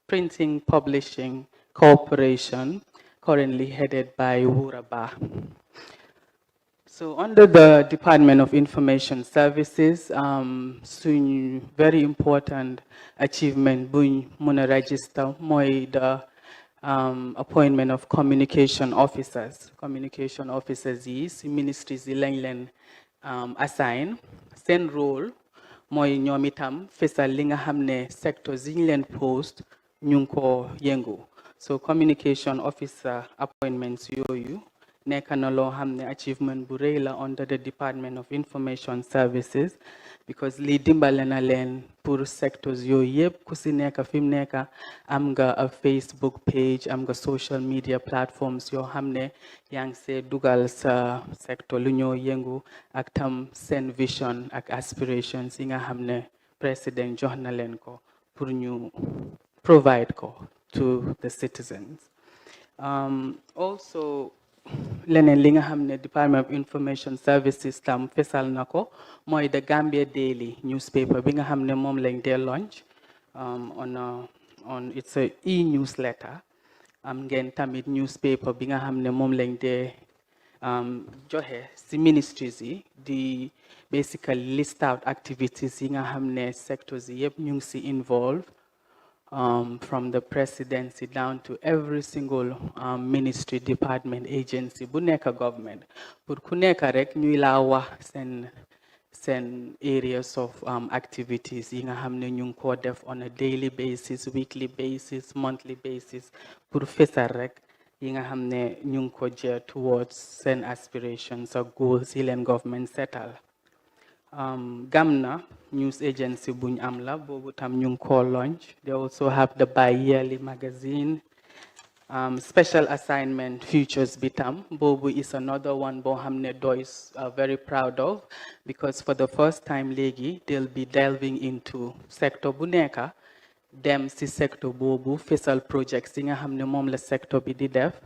Printing Publishing Corporation, currently headed by Wuraba. So under the Department of Information Services, very important achievement buñ mëna register mooy the appointment of communication officers. Communication officers yi ci ministries yi lañ leen assign. Seen role mooy ñoom itam fesal li nga xam ne sectors yi ñu leen post ñu ngi ko yëngu. So communication officer appointments yooyu nekk na loo xam ne achievement bu rëy la under the Department of Information Services because lii dimbale na leen pour sectors yooyu yëpp ku si nekk fi mu nekk am nga a Facebook page, am nga social media platforms yoo xam ne yaa ngi see dugal sa sector lu ñoo yëngu ak tam seen vision ak aspirations yi nga xam ne président jox na leen ko pour ñu provide ko to the citizens. Also leneen li nga xam ne Department of Information Services tam fesal na ko mooy the Gambia Daily newspaper bi nga xam ne moom lañ dee launch on it's a e-newsletter. Am ngeen tamit newspaper bi nga xam ne moom lañ dee joxe si ministries yi di basically list out activities yi nga xam ne sectors yi yëpp ñu ngi si involve from the presidency down to every single ministry, department, agency, bu nekk government. Pour ku nekk rek ñuy laa wax seen areas of activities yi nga xam ne ñu ngi ko def on a daily basis, weekly basis, monthly basis pour fësal rek yi nga xam ne ñu ngi ko jël towards seen aspirations or goals yi leen government setal. Gamna news agency buñ am la bobu tam ñu ko launch. They also have the bi-yearly magazine. Special assignment futures bitam bobu is another one bo hamne doys are very proud of, because for the first time legi they'll be delving into sector bu neka dem si sector bobu fesal projects yi nga hamne mom la sector bi di def,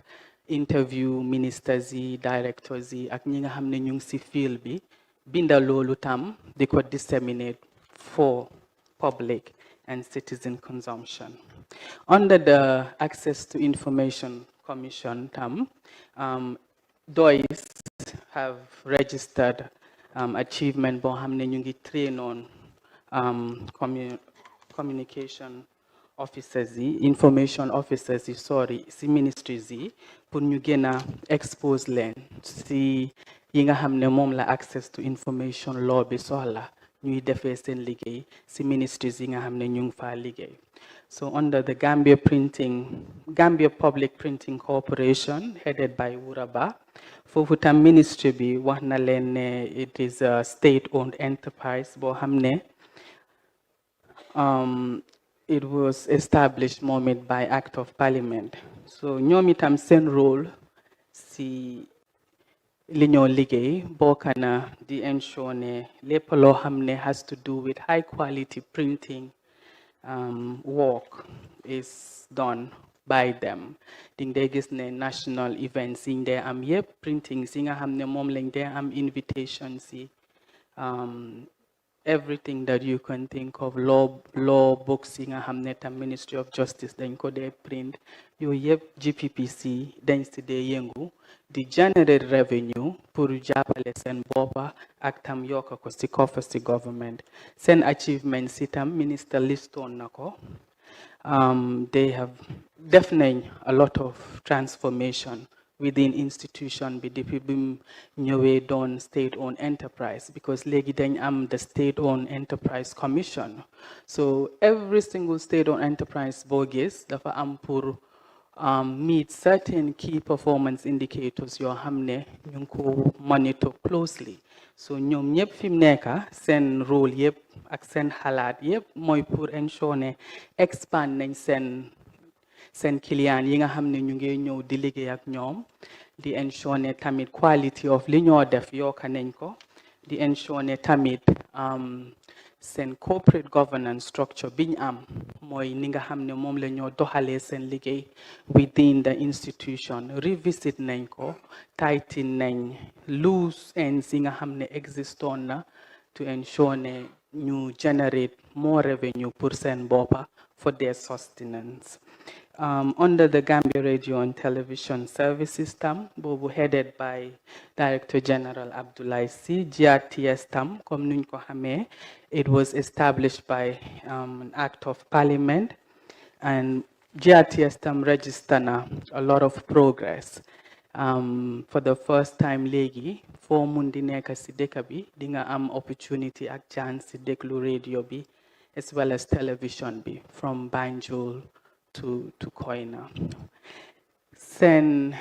interview ministers yi, directors yi ak ñi nga hamne ñu si field bi binda lolu tam they could disseminate for public and citizen consumption. Under the Access to Information Commission tam, DOIS have registered achievement bo hamne ñu ngi train on communication officers yi, information officers yi, sorry, si ministries yi pour ñu gëna expose leen si yi nga xamne mom la access to information law bi soxla ñuy defee seen liggéey si ministries yi nga xamne ñu ngi fa liggéey. So under the Gambia Public Printing Corporation headed by Wuraba, fofu tam ministry bi wax na leen ne it is a state-owned enterprise bo xamne it was established moment by Act of Parliament. So ñoom itam seen role si li ñoo liggéey bokk na di ensure ne lépp loo xam ne has to do with high quality printing work is done by them. Ding dee gis ne national events yi dee am yëpp printing si nga xam ne moom lañ dee am invitation si everything that you can think of, law books yi nga xam ne tam Ministry of Justice dañ ko dee print yooyu yëpp GPPC dañ si dee yëngu di generate revenue pour jàppale seen boppa ak tam yokk ko si coffre si government. Seen achievements itam minister listoon na ko. They have definitely a lot of transformation within institution bi depuis bim ñëwee doon state-owned enterprise, because léegi dañ am the state-owned enterprise commission. So every single state-owned enterprise boo gis dafa am pour meet certain key performance indicators yoo xam ne ñu ngi ko monitor closely. So ñoom ñëpp fi mu nekk seen rôle yëpp ak seen xalaat yëpp mooy pour ensure ne expand nañ seen client yi nga xam ne ñu ngi ñëw di liggéey ak ñoom, di ensure ne tamit quality of li ñoo def yokka nañ ko, di ensure ne tamit seen corporate governance structure biñ am mooy ni nga xam ne moom la ñoo doxalee seen liggéey within the institution revisit nañ ko, tighten nañ loose ends yi nga xam ne existoon na to ensure ne ñu generate more revenue pour seen boppa for their sustenance. Under the Gambia Radio and Television Services tam, bobu headed by Director General Abdoulaye Sy, GRTS tam, comme nuñ ko xamé, it was established by an Act of Parliament, and GRTS tam register na a lot of progress. For the first time léegi foo mun di nekk si dëkk bi di nga am opportunity ak chance si déglu radio bi as well as television bi from Banjul to Koina. Sen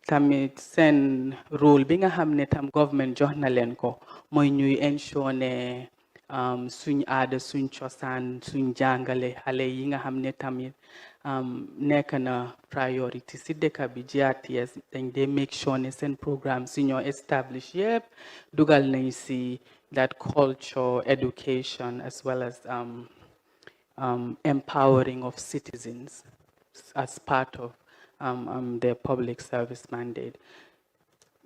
tamit sen role bi nga xam ne tam government jox na leen ko mooy ñuy ensure ne suñ aada suñ cosaan suñ jàngale xale yi nga xam ne tamit nekk na priority si dëkk bi. GRTS dañ dee make sure ne seen programme si ñoo establish yëpp dugal nañ si that culture, education, as well as empowering of citizens as part of their public service mandate.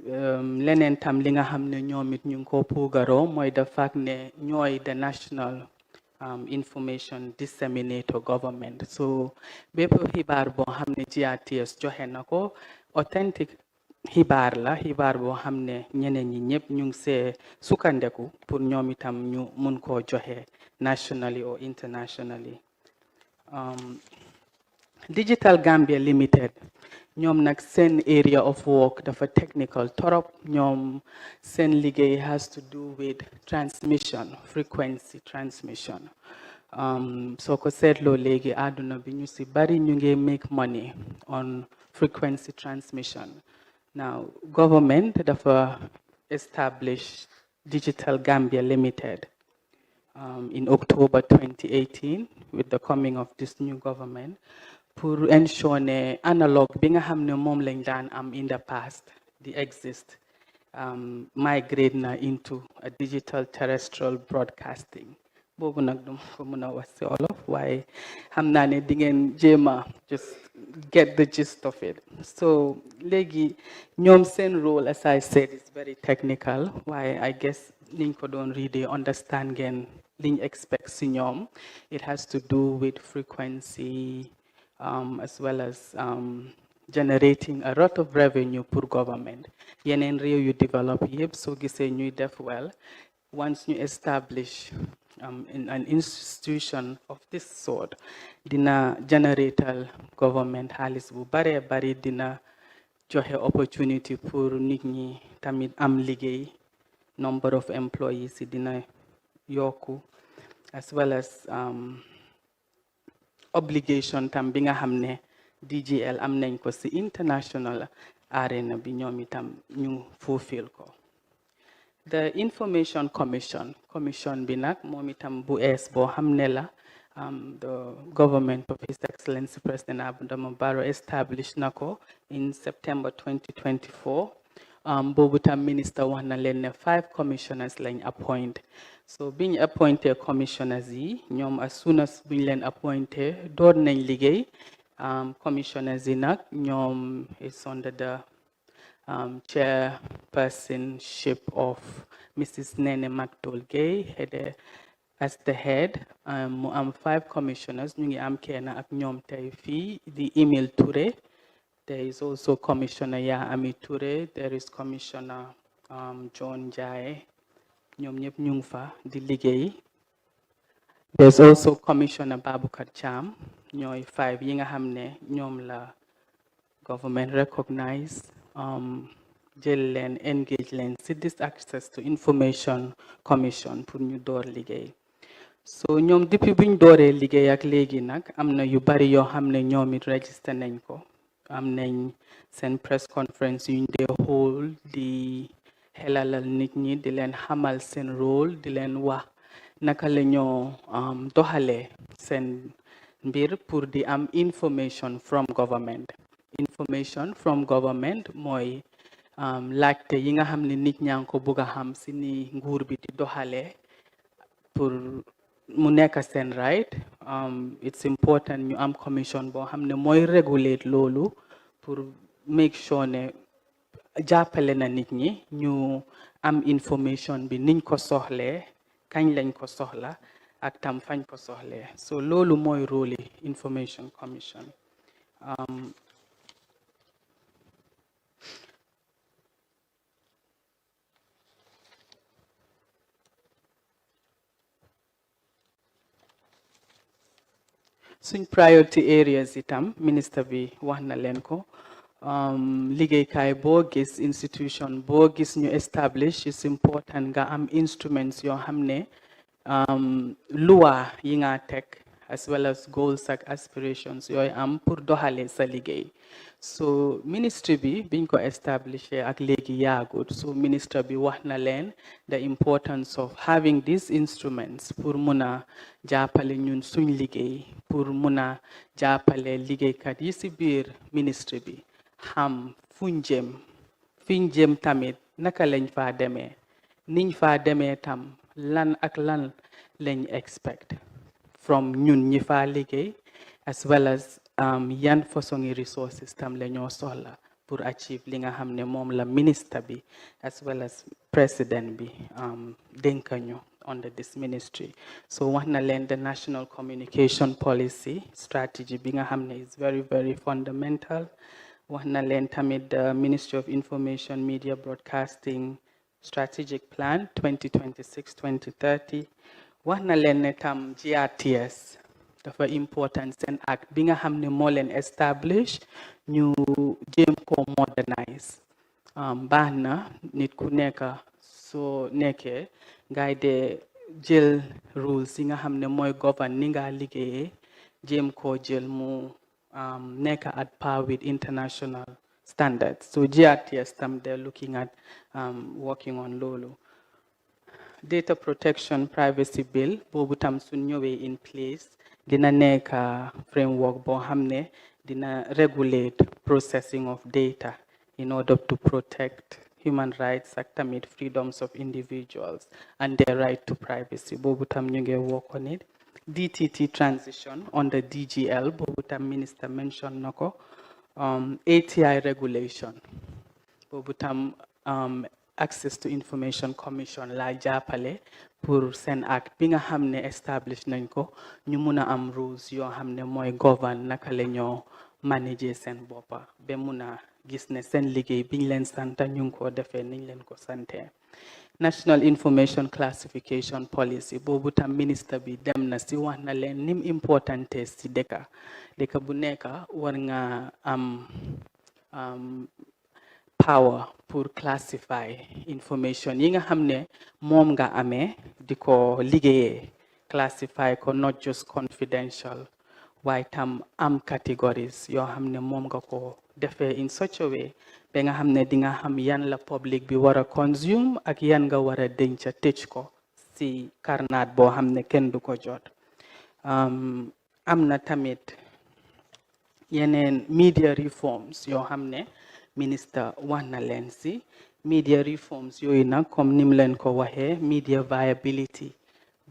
Leneen tam li nga xam ne ñoom it ñu ngi ko puugaroo mooy the fact ne ñooy the national information disseminator government. So bépp xibaar boo xam ne GRTS joxe na ko authentic xibaar la xibaar boo xam ne ñeneen ñi ñëpp ñu ngi see sukkandeku pour ñoom itam ñu mun koo joxe nationally or internationally. Digital Gambia Limited ñoom nag seen area of work dafa technical torop ñoom seen liggéey has to do with transmission frequency transmission. Soo ko seetloo léegi àdduna bi ñu si bari ñu ngi make money on frequency transmission. Now government dafa establish Digital Gambia Limited in October 2018 with the coming of this new government pour ensure ne analog bi nga xam ne moom lañ daan am in the past di exist migrate na into a digital terrestrial broadcasting boobu nag du ko mën a wax si Wolof waaye xam naa ne di ngeen jéema just get the gist of it. So léegi ñoom seen role as I said is very technical waaye I guess niñ ko doon readee understand ngeen liñ expect si ñoom. It has to do with frequency as well as generating a lot of revenue for government. Yeneen réew yu develop yëpp soo gisee ñuy def well once you establish in an institution of this sort dina generatal government xaalis bu bare bari dina joxe opportunity pour nit ñi tamit am liggéey number of employees dina yokku as well as obligation tam bi nga xam ne DGL am nañ ko ci international arena bi ñoom itam ñu fulfill ko. The Information Commission bi nag moom itam bu ees boo xam ne la the government of His Excellency President Adama Barrow established na ko in September 2024. Boobu tam minister wax na leen ne 5 commissioners lañ appoint. So biñ appointé commissioners yi ñoom as soon as buñ leen appointé door nañ liggéey. Commissioners yi nag ñoom is under the chairpersonship of Mrs. Nene Macdol Gay as the head. Mu am 5 commissioners ñu ngi am kenn ak ñoom tey fii di Emile Touré. There is also Commissioner Ya Ami Touré. There is Commissioner John Jai. ñoom ñëpp ñu ngi fa di liggéey. There's also Commissioner Baboucarr Cham. ñooy 5 yi nga xam ne ñoom la government recognize jël leen engage leen ci this access to information commission pour ñu door liggéey. So ñoom depuis buñ dooree liggéey ak léegi nag am na yu bari yoo xam ne ñoom it register nañ ko. Am nañ seen press conference yuñ dee hold di xelalal nit ñi di leen xamal seen rôle di leen wax naka la ñoo doxalee seen mbir pour di am information from government. Information from government mooy laajte yi nga xam ne nit ñaa ngi ko bugg a xam si ni nguur bi di doxalee pour mu nekk seen right. It's important ñu am commission boo xam ne mooy regulate loolu pour make sure ne jàppale na nit ñi ñu am information bi niñ ko soxlee kañ lañ ko soxla ak tam fañ ko soxlee. So loolu mooy rôle Information Commission. Suñ priority areas itam minister bi wax na leen ko. Liggéeykaay boo gis institution boo gis ñu establish is important nga am instruments yoo xam ne loi yi nga teg as well as goals ak aspirations yooyu am pour doxalee sa liggéey. So ministry bi biñ ko establish ak léegi yaagut. So minister bi wax na leen the importance of having these instruments pour mun a jàppale ñun suñ liggéey pour mun a jàppale liggéeykat yi si biir ministry bi xam fuñ jëm tamit naka lañ faa demee niñ faa demee tam lan ak lan lañ expect from ñun ñi faa liggéey as well as yan façon resources tam la ñoo soxla pour achieve li nga xam ne moom la ministre bi as well as president bi dénkañu under this ministry. So wax na leen the national communication policy strategy bi nga xam ne is very very fundamental. wax na leen tamit the Ministry of Information Media Broadcasting Strategic Plan 2026-2030 wax na leen ne tam GRTS dafa important seen act bi nga xam ne moo leen establish ñu jéem ko modernize baax na nit ku nekk soo nekkee ngay de jël rules yi nga xam ne mooy govern ni nga liggéeyee jéem koo jël mu nekk at par with international standards. So GRTS tam they're looking at working on loolu. Data protection privacy bill boobu tam su ñëwee in place dina nekk framework boo xam ne dina regulate processing of data in order to protect human rights ak tamit freedoms of individuals and their right to privacy. Boobu tam ñu ngi work on it. DTT transition under DGL, boobu tam minister mentioned nako. ATI regulation, boobu tam access to information commission la jàppale pour seen act bi nga xam ne establish nañ ko ñu mun a am rules yoo xam ne mooy govern naka la ñoo manager seen boppa ba mun a gis ne seen liggéey biñ leen santa ñu ngi ko defee niñ leen ko sante. National Information Classification Policy boobu tam ministre bi dem na si wax na leen nim importante si dëkka bu nekk war nga am power pour classify information yi nga xam ne moom nga amee di ko liggéeyee classify ko not just confidential waaye tam am categories yoo xam ne moom nga ko defee in such a way ba nga xam ne di nga xam yan la public bi war a consume ak yan nga war a denca tëj ko si karnaat boo xam ne kenn du ko jot. Am na tamit yeneen media reforms yoo xam ne minister wax na leen si media reforms yooyu nag comme nim leen ko waxee media viability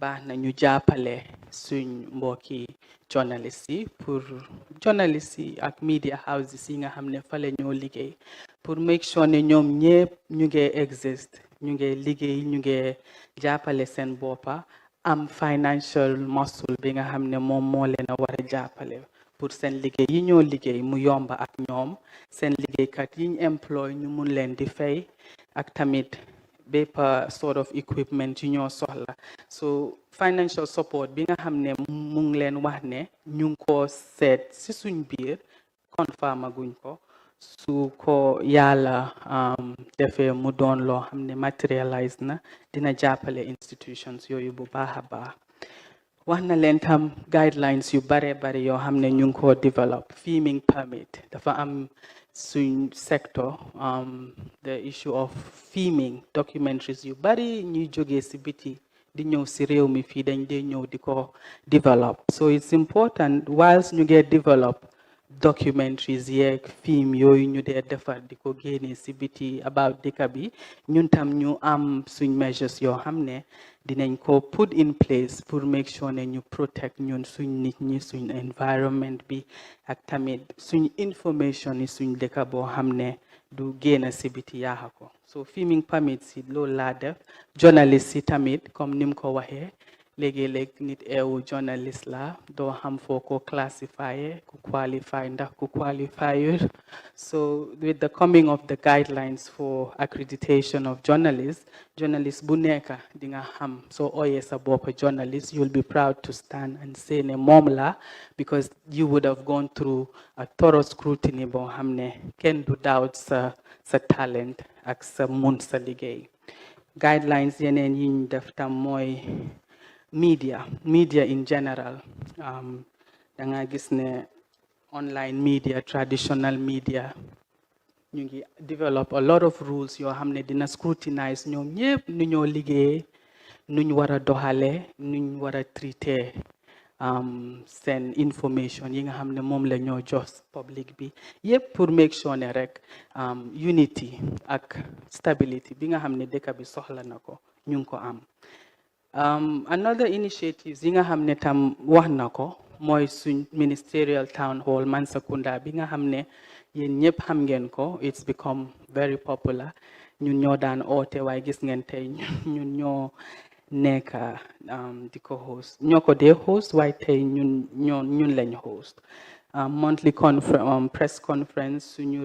baax na ñu jàppale suñ mbokki journalistes yi pour journalistes yi ak media houses yi nga xam ne fa la ñoo liggéey pour make sure ne ñoom ñëpp ñu ngi exist ñu ngi liggéey ñu ngi jàppale seen boppa am financial muscle bi nga xam ne moom moo leen a war a jàppale pour seen liggéey yi ñoo liggéey mu yomba ak ñoom seen liggéeykat yi ñu employ ñu mun leen di fay ak tamit bépp sort of equipment yu ñoo soxla so financial support bi nga xam ne mu ngi leen wax ne ñu ngi ko seet si suñ biir confirm guñ ko su ko yàlla defee mu doon loo xam ne materialize na dina jàppale institutions yooyu bu baax a baax wax na leen tam guidelines yu bare bare yoo xam ne ñu ngi ko develop filming permit dafa am suñ sector the issue of filming documentaries yu bari ñuy jógee si biti di ñëw si réew mi fii dañ dee ñëw di ko develop so it's important whilst ñu get develop documentaries yeeg film yooyu ñu dee defar di ko génnee si biti about dëkk bi ñun tam ñu am suñ measures yoo xam ne dinañ ko put in place pour make sure ne ñu protect ñun suñ nit ñi suñ environment bi ak tamit suñ information yi suñ dëkk boo xam ne du génn si biti yaaxa ko so filming permit si loolu laa def journalist si tamit comme nim ko waxee léegi-léeg nit eewu journalist la doo xam foo ko classify ku qualify ndax ku qualify so with the coming of the guidelines for accreditation of journalists bu nekk di nga xam soo ooyee sa bopp journalist you'll be proud to stand and say ne moom la because you would have gone through a thorough scrutiny boo xam ne kenn du doubt sa talent ak sa mun sa liggéey guidelines yeneen yi ñu def tam mooy media in general da nga gis ne online media traditional media ñu ngi develop a lot of rules yoo xam ne dina scrutinize ñoom ñëpp nu ñoo liggéeyee nuñ war a doxalee nuñ war a traité seen information yi nga xam ne moom la ñoo jox public bi yëpp pour make sure ne rek unity ak stability bi nga xam ne dëkk bi soxla na ko ñu ngi ko am another initiatives yi nga xam ne tam wax na ko mooy suñ ministerial town hall Mansa Kunda bi nga xam ne yéen ñëpp xam ngeen ko it's become very popular ñun ñoo daan oote waaye gis ngeen tey ñun ñoo nekk di ko host ñoo ko dee host waaye tey ñun lañ host monthly press conference suñu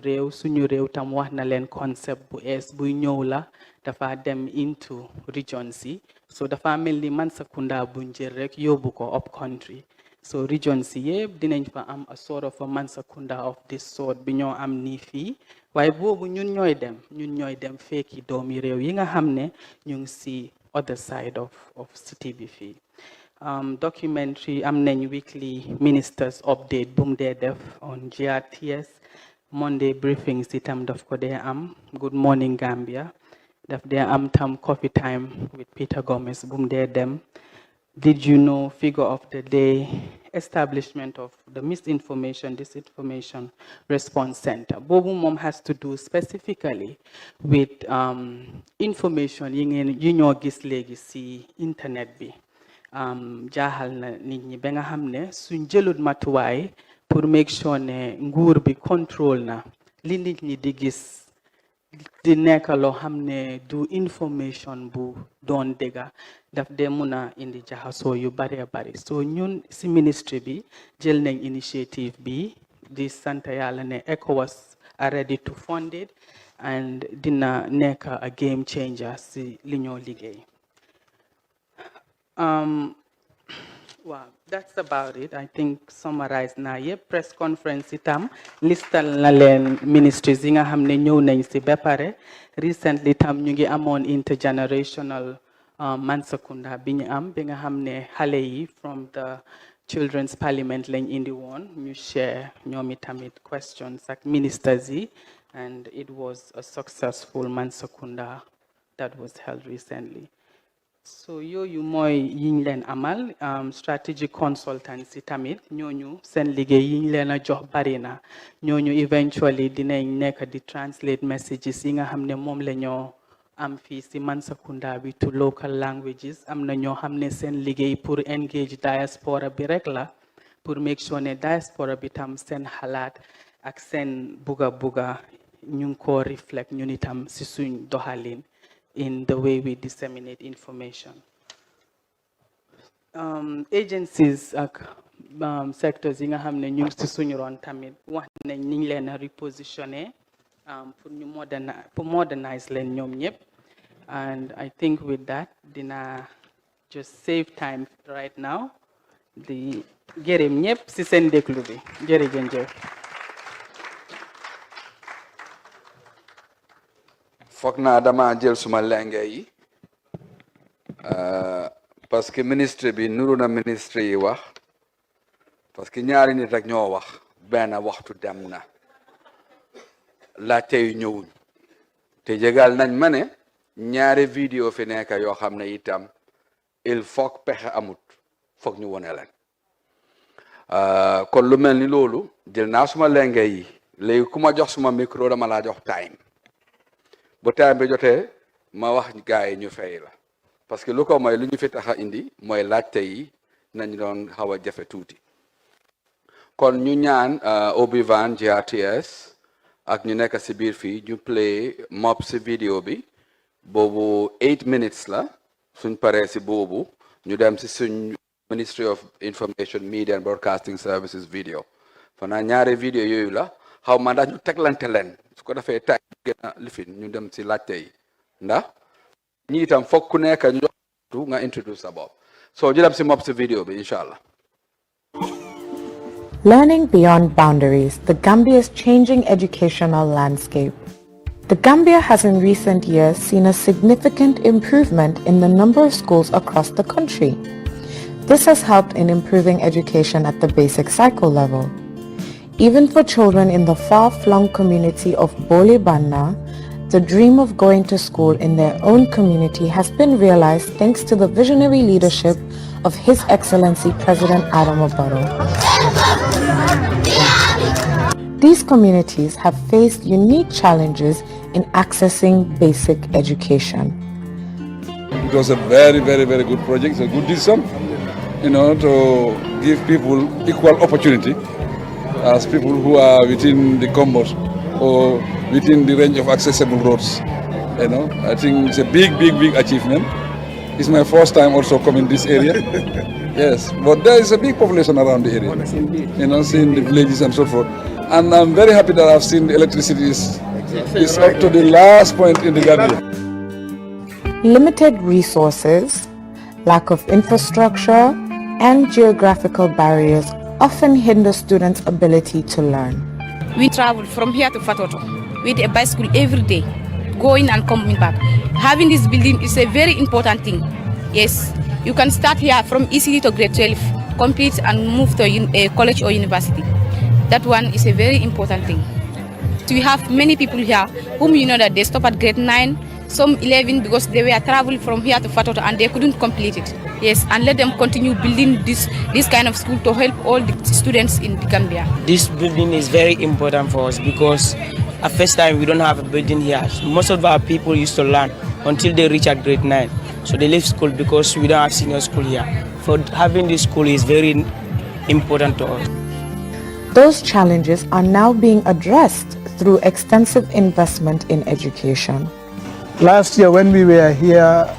réew tam wax na leen concept bu ees buy ñëw la dafa dem into region si so dafa mel ni Mansa Kunda bu njël rek yóbbu ko up country so region si yëpp dinañ fa am a sort of a Mansa Kunda of this sort bi ñoo am nii fii waaye boobu ñun ñooy dem fekki doomi réew yi nga xam ne ñu ngi si other side of city bi fii documentary am nañ weekly ministers update boom dee def on GRTS Monday briefings itam daf ko dee am Good Morning Gambia daf dee am tam coffee time with Peter Gomez boom dee dem Did you know figure of the day establishment of the misinformation disinformation response center boobu moom has to do specifically with information yi ñoo gis léegi si internet bi jaaxal na nit ñi ba nga xam ne suñ jëlut matuwaay pour make sure ne nguur bi contrôle na li nit ñi di gis di nekk loo xam ne du information bu doon dëgga daf dee mun a indi jaxasoo yu bare bari so ñun si ministry bi jël nañ initiative bi di sant yàlla ne ECOWAS are ready to fund it and dina nekk a game changer si li ñoo liggéey wow, that's about it. I think summarized na yep press conference itam listal na leen ministries yi nga xam ne ñëw nañ si ba pare recently tam ñu ngi amoon intergenerational Mansa Kunda bi ñu am bi nga xam ne xale yi from the Children's Parliament lañ indi woon ñu share ñoom itamit questions ak ministers yi and it was a successful Mansa Kunda that was held recently. So yooyu mooy yiñ leen amal strategic consultants yi tamit ñooñu seen liggéey yiñ leen a jox bari na ñooñu eventually dinañ nekk di translate messages yi nga xam ne moom la ñoo am fii si Mansa Kunda bi to local languages am na ñoo xam ne seen liggéey pour engage diaspora bi rek la pour make sure ne diaspora bi tam seen xalaat ak seen buga ñu ngi ko reflect ñun itam si suñ doxalin in the way we disseminate information. Agencies ak sectors yi nga xam ne ñu ngi si suñu ron tamit wax nañ niñ leen a repositionné pour modernize leen ñoom ñëpp and I think with that dina just save time right now di gërëm ñëpp si seen déglu bi jërëjëf. foog naa dama jël suma lenge yi parce que ministre bi nuru na ministre yi wax parce que ñaari nit rek ñoo wax benn waxtu dem na laajte yu ñëwuñ te jégal nañ ma ne ñaari vidéo fi nekk yoo xam ne itam il faut pexe amut foog ñu wone leen kon lu mel ni loolu jël naa suma lenge yi léegi ku ma jox suma micro dama laa jox time bu time bi jotee ma wax gars yi ñu fay la parce que lu ko mooy lu ñu fi tax a indi mooy laajte yi nañ doon xaw a jafe tuuti kon ñu ñaan Obi-Wan GRTS ak ñu nekk si biir fii ñu play mob si vidéo bi boobu 8 minutes la suñ paree si boobu ñu dem si suñ Ministry of Information Media and Broadcasting Services video fanaa ñaari vidéo yooyu la xaw ma ndax ñu teglante leen su ko defee tay gën a lifin ñu dem si laajte yi ndax ñi itam foog ku nekk ñu jox nga introduce sa bopp so ñu dem si mob si vidéo bi incha allah. Learning beyond boundaries, the Gambia's changing educational landscape. The Gambia has in recent years seen a significant improvement in the number of schools across the country. This has helped in improving education at the basic cycle level. Even for children in the far-flung community of Bole Banna, the dream of going to school in their own community has been realized thanks to the visionary leadership of His Excellency President Adama Barrow. These communities have faced unique challenges in accessing basic education. It was a very, very, very good project, a good decision, to give people equal opportunity as people who are within the comfort or within the range of accessible roads. I think it's a big, big, big achievement. It's my first time also coming this area. Yes, but there is a big population around the area. You know, seeing the villages and so forth. And I'm very happy that I've seen the electricity is up to the last point in the Gambia. Limited resources, lack of infrastructure, and geographical barriers often hinder students' ability to learn. We travel from here to Fatoto with a bicycle every day, going and coming back. Having this building is a very important thing. Yes, you can start here from ECD to grade 12, complete and move to a college or university. That one is a very important thing. So we have many people here whom you know that they stop at grade 9, some 11 because they were traveling from here to Fatoto and they couldn't complete it. Yes, and let them continue building this kind of school to help all the students in the Gambia. This building is very important for us because at first time we don't have a building here. Most of our people used to learn until they reach at grade 9. So they leave school because we don't have senior school here. For having this school is very important to us. Those challenges are now being addressed through extensive investment in education. Last year when we were here,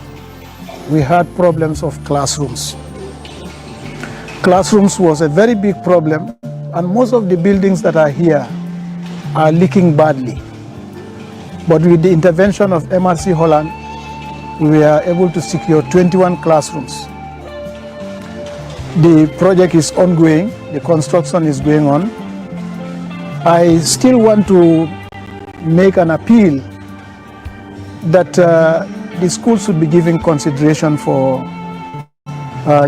we had problems of classrooms. Classrooms was a very big problem, and most of the buildings that are here are leaking badly. But with the intervention of MRC Holland, we were able to secure 21 classrooms. The project is ongoing, the construction is going on. I still want to make an appeal that the school should be given consideration for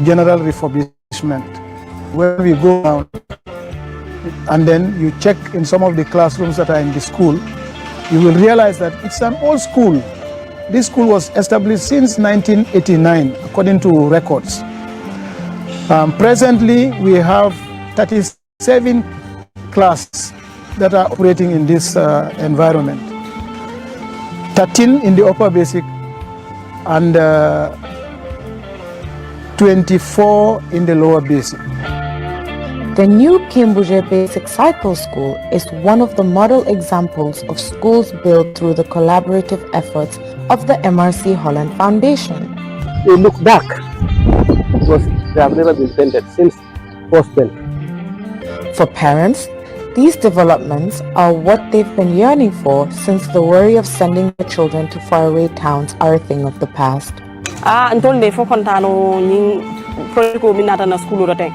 general refurbishment. When we go down and then you check in some of the classrooms that are in the school, you will realize that it's an old school. This school was established since 1989, according to records. Presently, we have 37 classes that are operating in this environment. 13 in the upper basic and 24 in the lower basic. The new Kimbuje Basic Cycle School is one of the model examples of schools built through the collaborative efforts of the MRC Holland Foundation. We look back because they have never been painted since post-paint. For parents, these developments are what they've been yearning for since the worry of sending their children to faraway towns are a thing of the past. Ntolde fo kontano ni project ko minata na school rote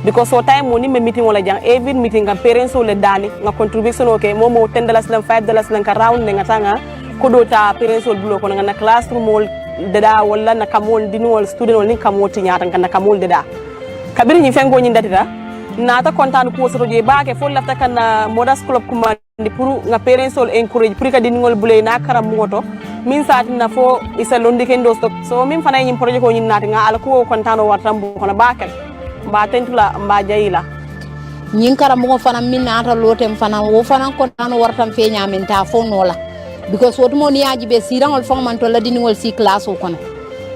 because so time mo ni me meeting wala jang every meeting ka parents le dani nga contribution okay mo $10 lang $5 lang ka round nga tanga ko do ta parents bulo ko nga na classroom mol dada wala na kamol dinol student wala ni kamoti nyata nga na kamol dada kabiri ni fengo ni datira nata kontano ko so je baake fo lafta kan modest club kuma ni pour nga parents encourage pour ka dinol bulo na karam moto min satina fo isa londi kendo stop so min fana nyim projet ko nyin nati nga ala ko kontano wartambu kono bakel mba tentula mba jayila nyin karamo fana min nata lotem fana wo fana kontano wartam fe nyaminta fo nola because what mo ni aji be sirangol fon man to la diningol si class o kono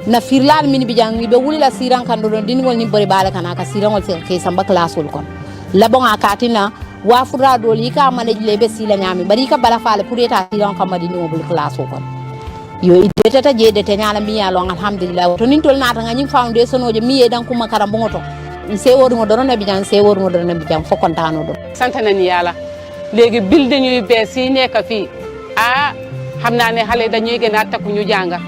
na firlal min bi jangi be wulila sirang kan do diningol ni bari bala kana ka sirangol se ke samba class o kono labonga katina wa fura do li ka manage lebe sila nyami bari ka bala faale pour eta sirang ka madiningol bul class o kono yo ideta je de tenyala mi yalo alhamdulillah to nin tol nata ngani foundation oje mi yedan kuma karambo ngoto se woru ngodo na bijan se woru ngodo na bijan fo kontano do santana ni yalla legi building yu bees yi nekk fi xamna ne xalé dañuy gëna takku ñu janga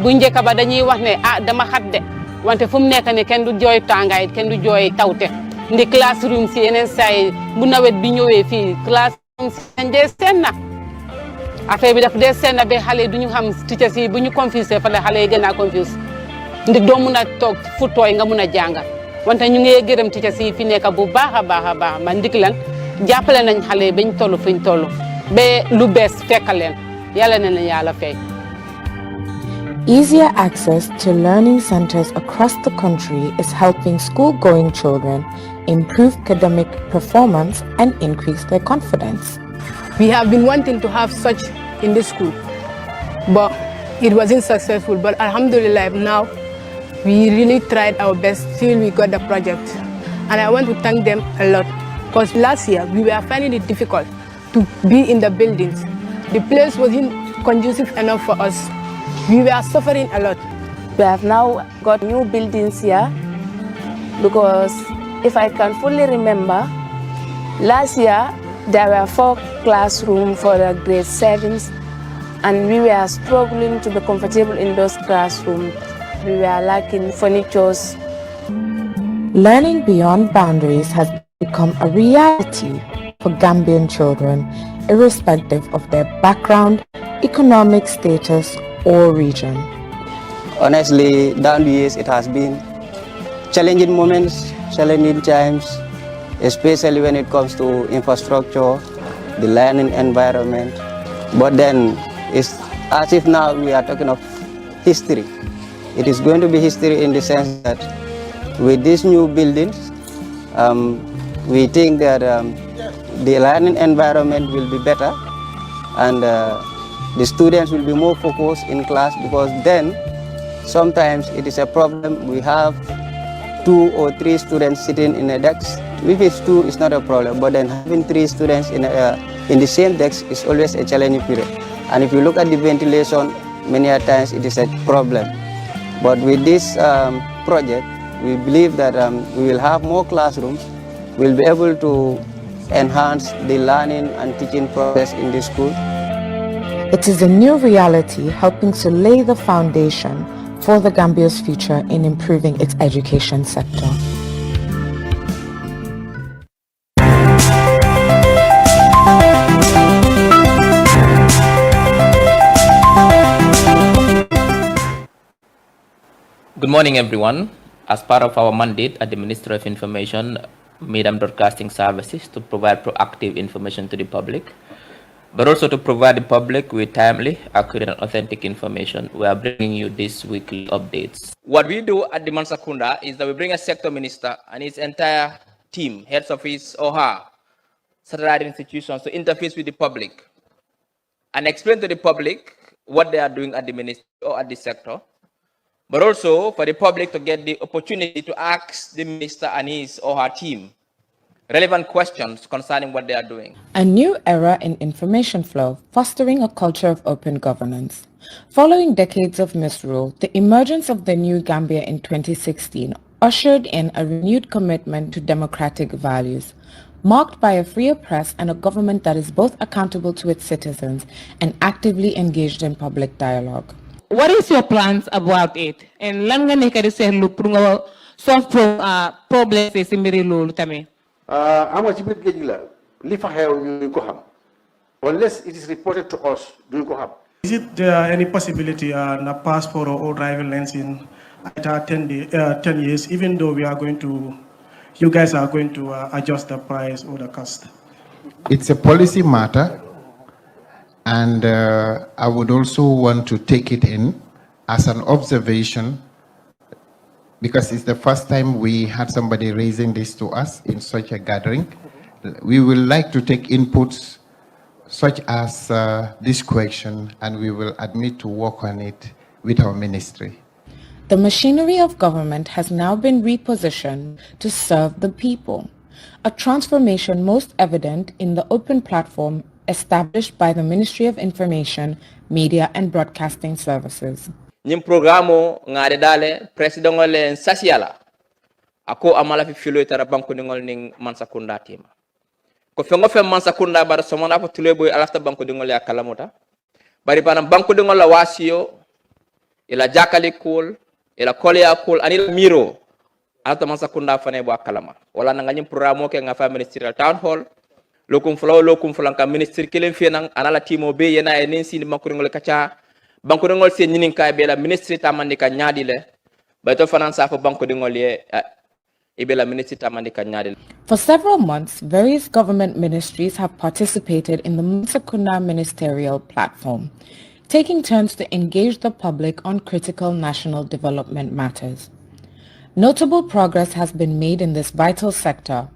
bu ñëk ba dañuy wax ne dama xat de wante fu mu nekk ne kenn du joy tangay kenn du joy tawte ndi classroom ci yenen say bu nawet bi ñëwé fi classroom sende senna affaire bi daf dé senna be xalé duñu xam teachers yi bu ñu confusé fa la xalé gëna confuse ndi do mëna tok fu toy nga mëna janga wante ñu ngi gërëm teachers yi fi nekk bu baaxa baaxa man ndik lan jappalé nañ xalé bañ tollu fuñ tollu be lu bes fekkalen yalla na yalla fay. Easier access to learning centers across the country is helping school-going children improve academic performance and increase their confidence. We have been wanting to have such in this school, but it wasn't successful. But alhamdulillah, now we really tried our best till we got the project. And I want to thank them a lot, because last year we were finding it difficult to be in the buildings. The place wasn't conducive enough for us. We were suffering a lot. We have now got new buildings here. because if I can fully remember, last year there were 4 classrooms for the grade 7s, and we were struggling to be comfortable in those classrooms. We were lacking furniture. Learning beyond boundaries has become a reality for Gambian children, irrespective of their background, economic status, or region. Honestly, down the years, it has been challenging moments, challenging times, especially when it comes to infrastructure, the learning environment. But then, it's as if now we are talking of history. It is going to be history in the sense that with these new buildings, we think that the learning environment will be better, and the students will be more focused in class, because then sometimes it is a problem. We have 2 or 3 students sitting in a desk. If it's 2, it's not a problem, but then having 3 students in the same desk is always a challenging period. And if you look at the ventilation, many a times it is a problem. But with this project, we believe that we will have more classrooms. We'll be able to enhance the learning and teaching process in the school. It is a new reality helping to lay the foundation for the Gambia's future in improving its education sector. Good morning, everyone. As part of our mandate at the Ministry of Information, Media and Broadcasting Services to provide proactive information to the public, but also to provide the public with timely, accurate, and authentic information, we are bringing you these weekly updates. What we do at the Mansa Kunda is that we bring a sector minister and his entire team, heads of his or her satellite institutions, to interface with the public and explain to the public what they are doing at the ministry or at the sector, but also for the public to get the opportunity to ask the minister and his or her team relevant questions concerning what they are doing. A new era in information flow, fostering a culture of open governance. Following decades of misrule, the emergence of the new Gambia in 2016 ushered in a renewed commitment to democratic values, marked by a freer press and a government that is both accountable to its citizens and actively engaged in public dialogue. What is your plans about it? And lan nga nekk di seetlu pour nga solve problems yi si mbiri loolu tamit? Am nga ci biir géej la li fa xew ñu ko xam, unless it is reported to us duñ ko xam. Is it any possibility na passport or driving license after 10 years, even though you guys are going to adjust the price or the cost? It's a policy matter. And I would also want to take it in as an observation, because it's the first time we had somebody raising this to us in such a gathering. We will like to take inputs such as this question, and we will admit to work on it with our ministry. The machinery of government has now been repositioned to serve the people, a transformation most evident in the open platform established by the Ministry of Information, Media and Broadcasting Services. Nyim programo ngade dale president ngole nsasiala ako amala fi filo tara banko ngol ning Mansa Kunda tema ko fengo fe Mansa Kunda bar somona ko tule boy alafta banko ngol ya kalamuta bari panam banko ngol la wasio ila jakali kul ila kolya kul anil miro alafta Mansa Kunda fane bo kalama wala nga nyim programo ke nga fa ministerial town hall lokum fulan ka ministre kelen fenang anala timo be yena e nensi ni banko ngol kacha banko ngol se nyinin kay be la ministre tamandi ka nyaadi le ba to fanan sa fa banko ngol ye e be la ministre tamandi ka nyaadi. For several months, various government ministries have participated in the Mansa Kunda ministerial platform, taking turns to engage the public on critical national development matters. Notable progress has been made in this vital sector.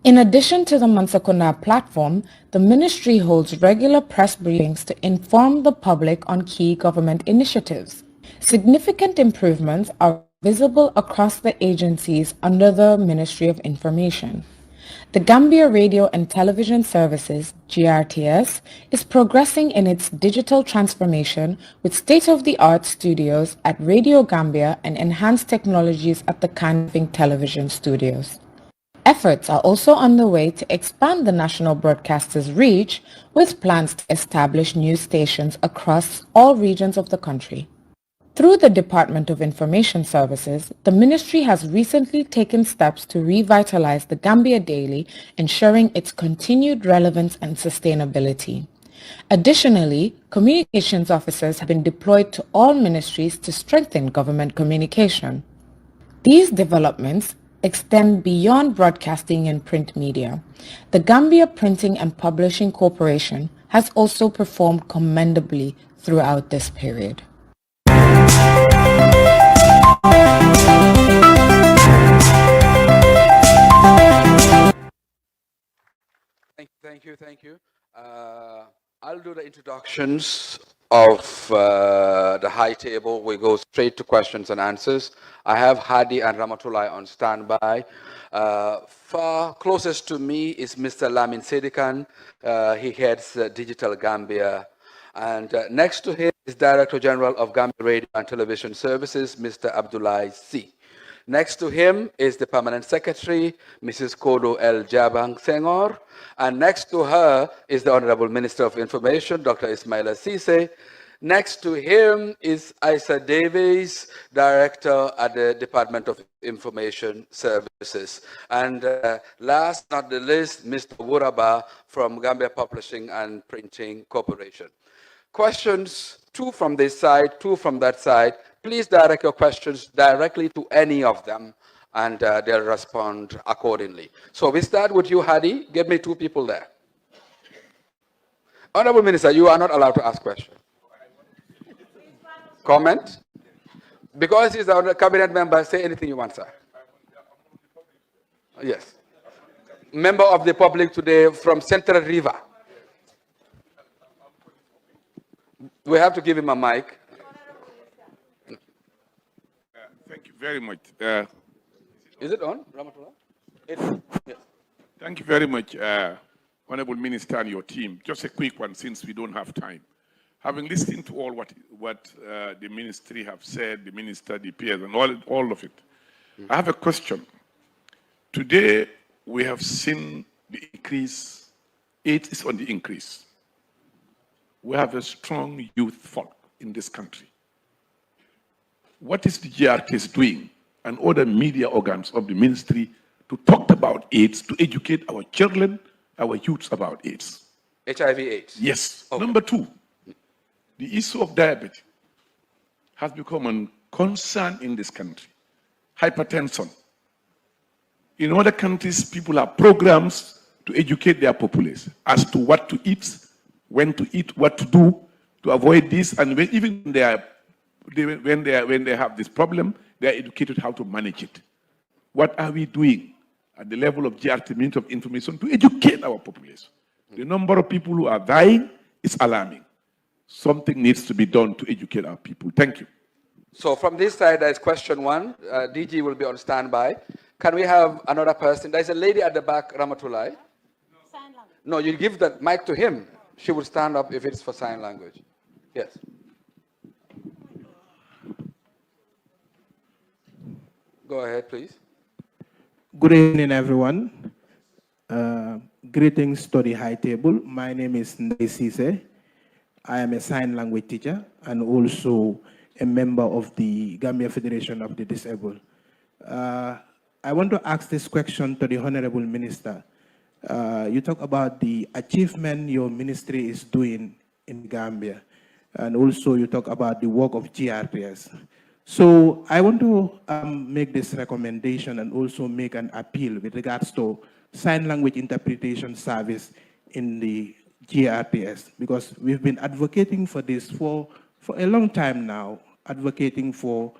In addition to the Mansa Kunda platform, the ministry holds regular press briefings to inform the public on key government initiatives. Significant improvements are visible across the agencies under the Ministry of Information. The Gambia Radio and Television Services, GRTS, is progressing in its digital transformation with state-of-the-art studios at Radio Gambia and enhanced technologies at the Kanving Television Studios. Efforts are also underway to expand the national broadcaster's reach with plans to establish news stations across all regions of the country. Through the Department of Information Services, the ministry has recently taken steps to revitalize the Gambia Daily, ensuring its continued relevance and sustainability. Additionally, communications officers have been deployed to all ministries to strengthen government communication. These developments extend beyond broadcasting and print media. The Gambia Printing and Publishing Corporation has also performed commendably throughout this period. Thank you. I'll do the introductions of the high table. We go straight to questions and answers. I have Hadi and Ramatullah on standby. Far closest to me is Mr. Lamin Sedikan. He heads Digital Gambia. And next to him is Director General of Gambia Radio and Television Services, Mr. Abdullah C. Next to him is the Permanent Secretary, Mrs. Kodo L. Jabang Senghor. And next to her is the Honorable Minister of Information, Dr. Ismaila Cisse. Next to him is Isa Davies, Director at the Department of Information Services. And last but not the least, Mr. Wuraba from Gambia Publishing and Printing Corporation. Questions, 2 from this side, 2 from that side. Please direct your questions directly to any of them, and they'll respond accordingly. So we start with you, Hadi. Get me 2 people there. Honorable Minister, you are not allowed to ask questions. Comment? Because he's a cabinet member, say anything you want, sir. Yes. Member of the public today from Central River. We have to give him a mic. Thank you very much. Is it on, Ramatullah? Yes. Thank you very much, Honorable Minister and your team. Just a quick one, since we don't have time. Having listened to all what the ministry have said, the minister, the peers, and all of it, I have a question. Today, we have seen the increase. AIDS is on the increase. We have a strong youth folk in this country. What is the GRTS doing and other media organs of the ministry to talk about AIDS, to educate our children, our youths about AIDS? HIV/AIDS? Yes. Okay. Number 2, the issue of diabetes has become a concern in this country. Hypertension. In other countries, people have programs to educate their populace as to what to eat, when to eat, what to do to avoid this, and even when they have this problem, they are educated how to manage it. What are we doing at the level of GRT, Ministry of Information, to educate our population? The number of people who are dying is alarming. Something needs to be done to educate our people. Thank you. So from this side, there's question 1. DG will be on standby. Can we have another person? There's a lady at the back, Ramatullah. No, you give the mic to him. She will stand up if it's for sign language. Yes. Go ahead, please. Good evening, everyone. Greetings to the high table. My name is Ndai Cisse. I am a sign language teacher and also a member of the Gambia Federation of the Disabled. I want to ask this question to the Honorable Minister. You talk about the achievement your ministry is doing in Gambia, and also you talk about the work of GRTS. So I want to make this recommendation and also make an appeal with regards to sign language interpretation service in the GRTS, because we've been advocating for this for a long time now, advocating for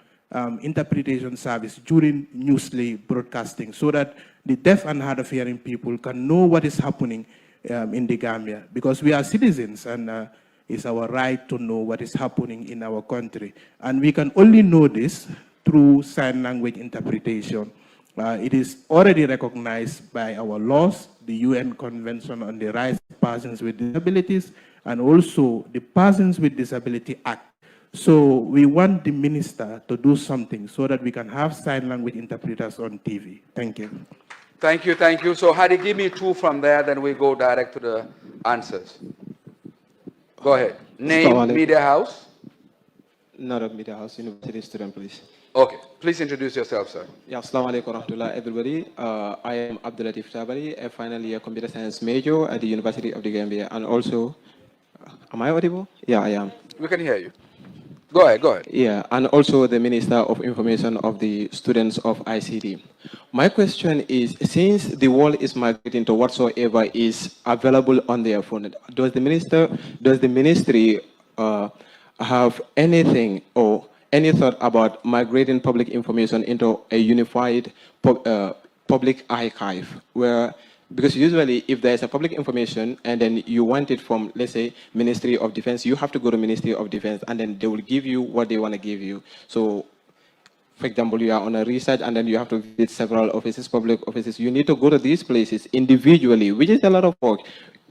interpretation service during newsly broadcasting so that the deaf and hard of hearing people can know what is happening in the Gambia, because we are citizens and it's our right to know what is happening in our country. And we can only know this through sign language interpretation. It is already recognized by our laws, the UN Convention on the Rights of Persons with Disabilities, and also the Persons with Disability Act. So we want the minister to do something so that we can have sign language interpreters on TV. Thank you. Thank you, thank you. So Hadi, give me two from there, then we go direct to the answers. Go ahead. Name, Media House. Not of Media House, University student, please. Okay, please introduce yourself, sir. Yeah, assalamu alaikum warahmatullah, everybody. I am Abdulatif Tabari, a final year computer science major at the University of the Gambia, and also, am I audible? Yeah, I am. We can hear you. Go ahead, go ahead. Yeah, and also the Minister of Information of the students of ICT. My question is, since the world is migrating to whatsoever is available on their phone, does the ministry have anything or any thought about migrating public information into a unified public archive where, because usually if there's a public information and then you want it from, let's say, Ministry of Defense, you have to go to Ministry of Defense and then they will give you what they want to give you. So, for example, you are on a research and then you have to visit several offices, public offices. You need to go to these places individually, which is a lot of work.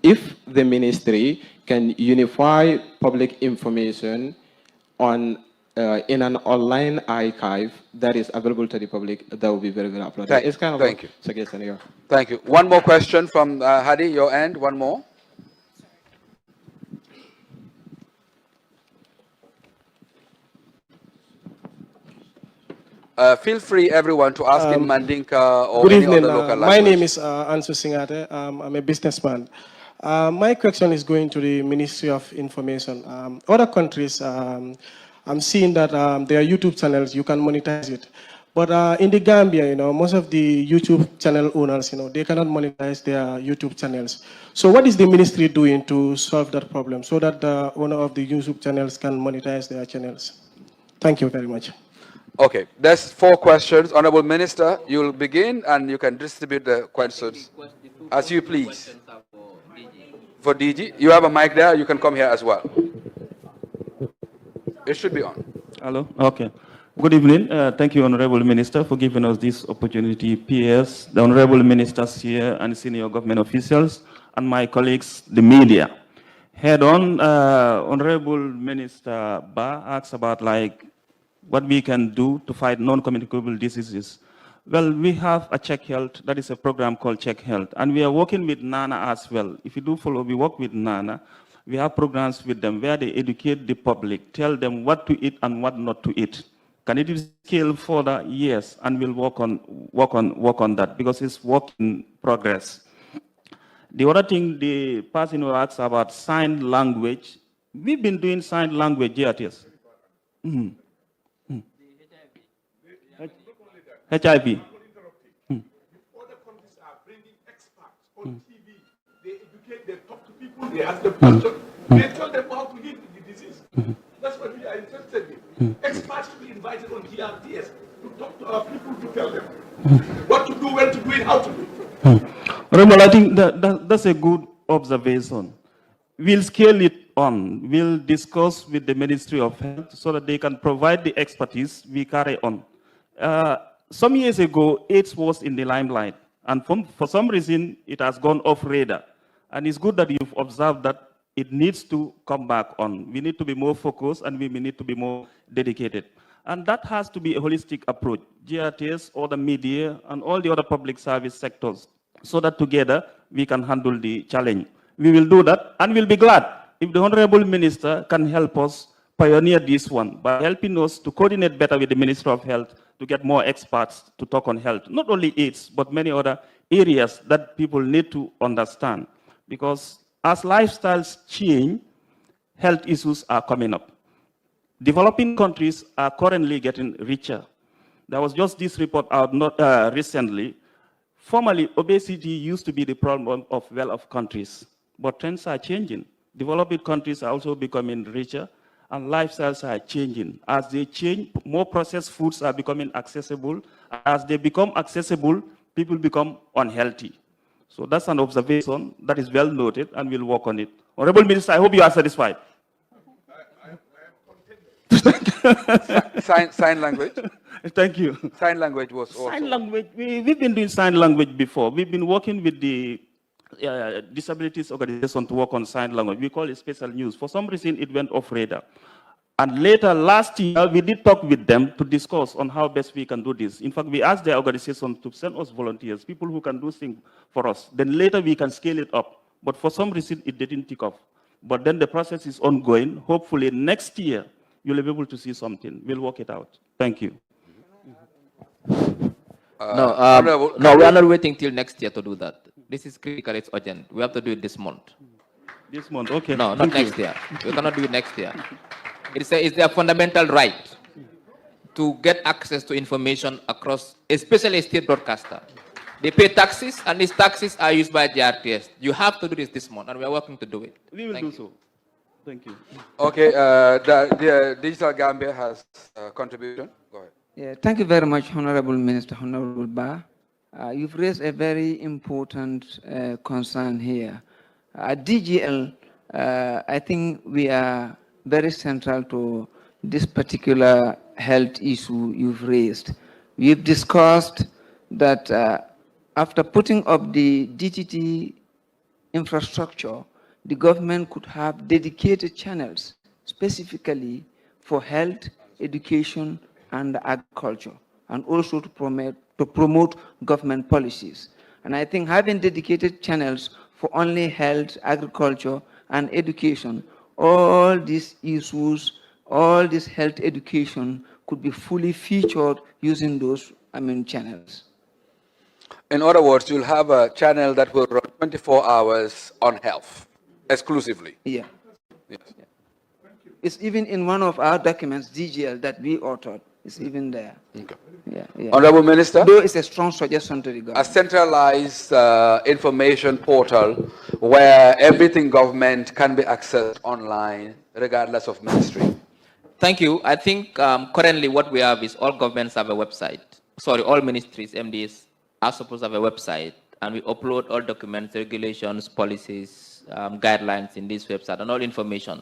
If the ministry can unify public information on in an online archive that is available to the public, that would be very, very applauded. It's kind of Thank you. suggestion here. Thank you. One more question from Hadi, your end. One more. Feel free, everyone, to ask in Mandinka or Good any evening. other local language. My name is Ansu Singate. I'm a businessman. My question is going to the Ministry of Information. Other countries, I'm seeing that their YouTube channels, you can monetize it. But in the Gambia, most of the YouTube channel owners, they cannot monetize their YouTube channels. So what is the ministry doing to solve that problem so that the owner of the YouTube channels can monetize their channels? Thank you very much. Okay, there's 4 questions. Honorable Minister, you'll begin and you can distribute the questions as you please. For DG, you have a mic there, you can come here as well. It should be on. Hello, okay. Good evening. Thank you, Honorable Minister, for giving us this opportunity. PS, the Honorable Ministers here and senior government officials, and my colleagues, the media. Head on, Honorable Minister Ba asks about what we can do to fight non-communicable diseases. Well, we have a Check Health, that is a program called Check Health, and we are working with NANA as well. If you do follow, we work with NANA. We have programs with them where they educate the public, tell them what to eat and what not to eat. Can it be scaled further? Yes, and we'll work on that because it's work in progress. The other thing, the person who asks about sign language, we've been doing sign language here at yes. HIV. Other countries are bringing experts on TV. They educate, they talk to people, they ask them questions, they tell them how to live with the disease. That's what we are interested in. Experts to be invited on GRTS to talk to our people, to tell them what to do, when to do it, how to do it. Honorable, I think that's a good observation. We'll scale it on. We'll discuss with the Ministry of Health so that they can provide the expertise we carry on. Some years ago, AIDS was in the limelight, and for some reason, it has gone off radar. And it's good that you've observed that it needs to come back on. We need to be more focused, and we need to be more dedicated. And that has to be a holistic approach, GRTS, all the media, and all the other public service sectors, so that together we can handle the challenge. We will do that, and we'll be glad if the Honorable Minister can help us pioneer this one by helping us to coordinate better with the Ministry of Health to get more experts to talk on health. Not only AIDS, but many other areas that people need to understand. Because as lifestyles change, health issues are coming up. Developing countries are currently getting richer. There was just this report out recently. Formerly, obesity used to be the problem of well-off countries, but trends are changing. Developing countries are also becoming richer, and lifestyles are changing. As they change, more processed foods are becoming accessible. As they become accessible, people become unhealthy. So that's an observation that is well noted, and we'll work on it. Honorable Minister, I hope you are satisfied. Sign language? Thank you. Sign language was also. Sign language, we've been doing sign language before. We've been working with the disabilities organization to work on sign language. We call it special news. For some reason, it went off radar. And later, last year, we did talk with them to discuss on how best we can do this. In fact, we asked their organization to send us volunteers, people who can do things for us. Then later, we can scale it up. But for some reason, it didn't take off. But then the process is ongoing. Hopefully, next year, you'll be able to see something. We'll work it out. Thank you. No, we are not waiting till next year to do that. This is critical, it's urgent. We have to do it this month. This month, okay. No, not next year. We cannot do it next year. It's their fundamental right to get access to information across, especially a state broadcaster. They pay taxes, and these taxes are used by GRTS. You have to do this month, and we are working to do it. We will do so. Thank you. Okay, the Digital Gambia has a contribution. Go ahead. Yeah, thank you very much, Honorable Minister, Honorable Ba. You've raised a very important concern here. At DGL, I think we are very central to this particular health issue you've raised. We've discussed that after putting up the DTT infrastructure, the government could have dedicated channels specifically for health, education, and agriculture, and also to promote government policies. And I think having dedicated channels for only health, agriculture, and education, all these issues, all this health education could be fully featured using those channels. In other words, you'll have a channel that will run 24 hours on health, exclusively. Yeah. Yes. Yeah. It's even in one of our documents, DGL, that we authored. It's even there. Okay. Yeah, yeah. Honorable Minister? Though it's a strong suggestion to the government. A centralized information portal where everything government can be accessed online, regardless of ministry. Thank you. I think currently what we have is all governments have a website. Sorry, all ministries, MDs, are supposed to have a website, and we upload all documents, regulations, policies, guidelines in this website, and all information.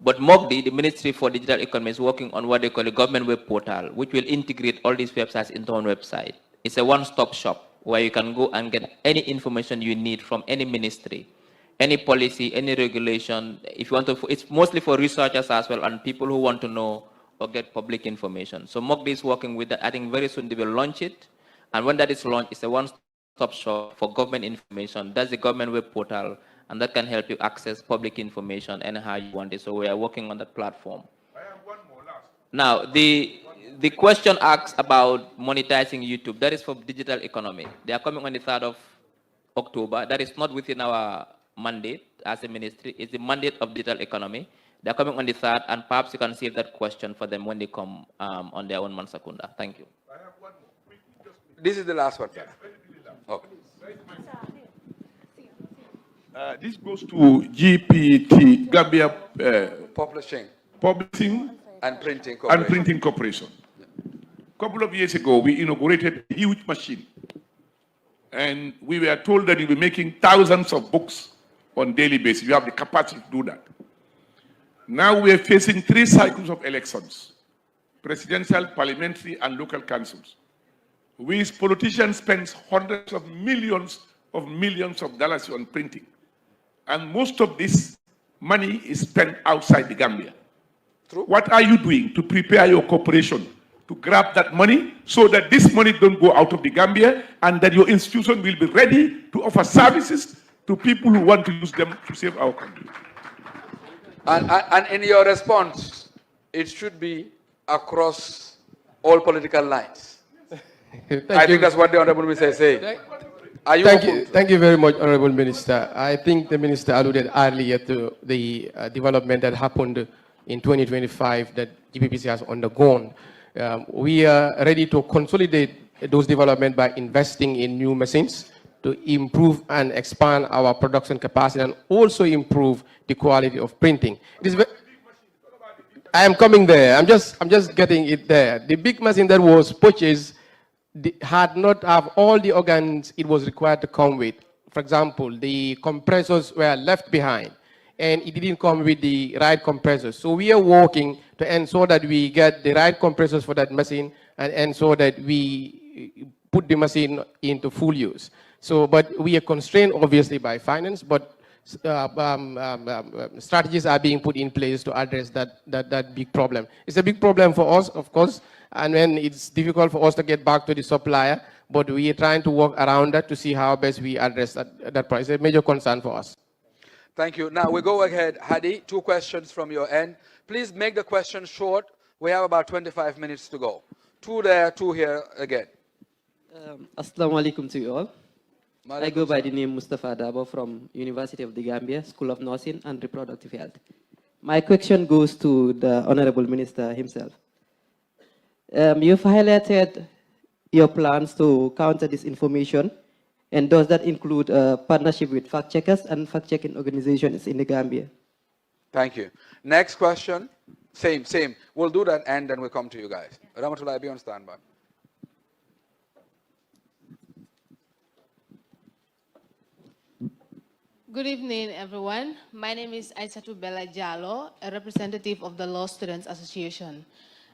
But MOGDI, the Ministry for Digital Economy, is working on what they call a government web portal, which will integrate all these websites into one website. It's a one-stop shop where you can go and get any information you need from any ministry, any policy, any regulation. If you want to, it's mostly for researchers as well and people who want to know or get public information. So MOGDI is working with that. I think very soon they will launch it. And when that is launched, it's a one-stop shop for government information. That's the government web portal. And that can help you access public information anyhow you want it. So we are working on that platform. I have one more last. Now, the question asks about monetizing YouTube. That is for digital economy. They are coming on the 3rd of October. That is not within our mandate as a ministry. It's the mandate of digital economy. They are coming on the 3rd, and perhaps you can save that question for them when they come on their own Mansa Kunda. Thank you. I have one more. This is the last one, sir. Okay. This goes to GPT, Gambia Publishing and Printing Corporation. A couple of years ago, we inaugurated a huge machine. And we were told that you'll be making thousands of books on a daily basis. You have the capacity to do that. Now we are facing 3 cycles of elections: presidential, parliamentary, and local councils. We as politicians spend hundreds of millions of dollars on printing. And most of this money is spent outside the Gambia. True. What are you doing to prepare your corporation to grab that money so that this money don't go out of the Gambia and that your institution will be ready to offer services to people who want to use them to save our country? And in your response, it should be across all political lines. I think that's what the Honorable Minister is saying. Thank you very much, Honorable Minister. I think the Minister alluded earlier to the development that happened in 2025 that GPPC has undergone. We are ready to consolidate those developments by investing in new machines to improve and expand our production capacity and also improve the quality of printing. I am coming there. I'm just getting it there. The big machine that was purchased had not have all the organs it was required to come with. For example, the compressors were left behind. and it didn't come with the right compressors. So we are working to ensure that we get the right compressors for that machine and ensure that we put the machine into full use. So, but we are constrained obviously by finance, but strategies are being put in place to address that big problem. It's a big problem for us, of course, and then it's difficult for us to get back to the supplier, but we are trying to work around that to see how best we address that price. It's a major concern for us. Thank you. Now we go ahead. Hadi, 2 questions from your end. Please make the question short. We have about 25 minutes to go. 2 there, 2 here again. Assalamu alaikum to you all. I go by the name Mustafa Dabo from University of the Gambia, School of Nursing and Reproductive Health. My question goes to the Honorable Minister himself. You've highlighted your plans to counter disinformation, and does that include a partnership with fact-checkers and fact-checking organizations in the Gambia? Thank you. Next question. Same. We'll do that and then we'll come to you guys. Ramatullah, be on standby. Good evening, everyone. My name is Aissatou Bella Diallo, a representative of the Law Students Association.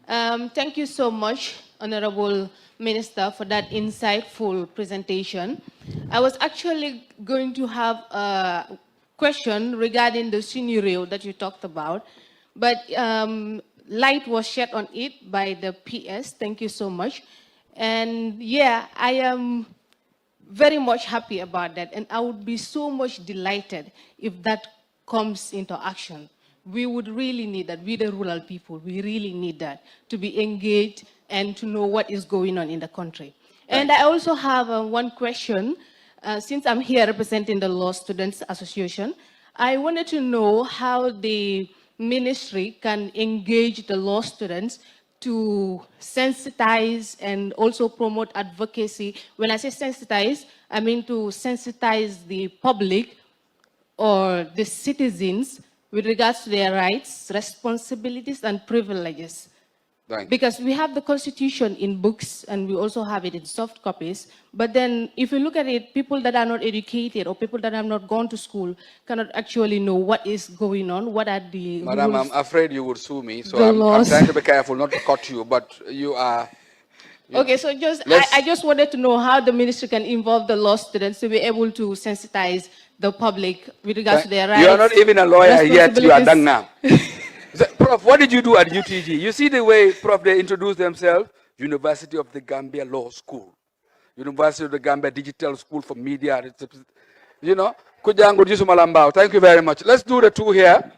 Thank you so much, Honorable Minister, for that insightful presentation. I was actually going to have a question regarding the scenario that you talked about, but light was shed on it by the PS. Thank you so much. And yeah, I am very much happy about that, and I would be so much delighted if that comes into action. We would really need that. We, the rural people, we really need that to be engaged and to know what is going on in the country. And I also have one question. Since I'm here representing the Law Students Association, I wanted to know how the ministry can engage the law students to sensitize and also promote advocacy. When I say sensitize, I mean to sensitize the public or the citizens with regards to their rights, responsibilities, and privileges. Because we have the Constitution in books and we also have it in soft copies. But then if you look at it, people that are not educated or people that have not gone to school cannot actually know what is going on, what are the Madam, rules. I'm afraid you would sue me, so I'm trying to be careful not to cut you, but you are... Okay, so I just wanted to know how the ministry can involve the law students to be able to sensitize the public with regards to their rights. You are not even a lawyer yet, you are done now. Prof, what did you do at UTG? You see the way, Prof, they introduce themselves? University of the Gambia Law School. University of the Gambia Digital School for Media. You know, thank you very much. Let's do the 2 here.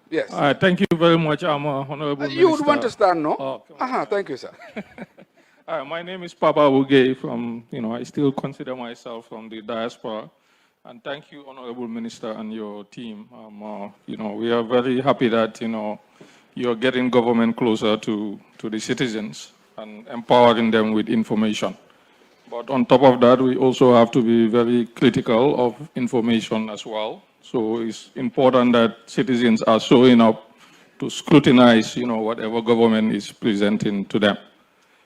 Yes. Thank you very much, Honorable Minister. You would want to stand, no? Oh, thank you, sir. My name is Papa Uge from, I still consider myself from the diaspora. And thank you, Honorable Minister and your team. We are very happy that, you're getting government closer to the citizens and empowering them with information. But on top of that, we also have to be very critical of information as well. So it's important that citizens are showing up to scrutinize, whatever government is presenting to them.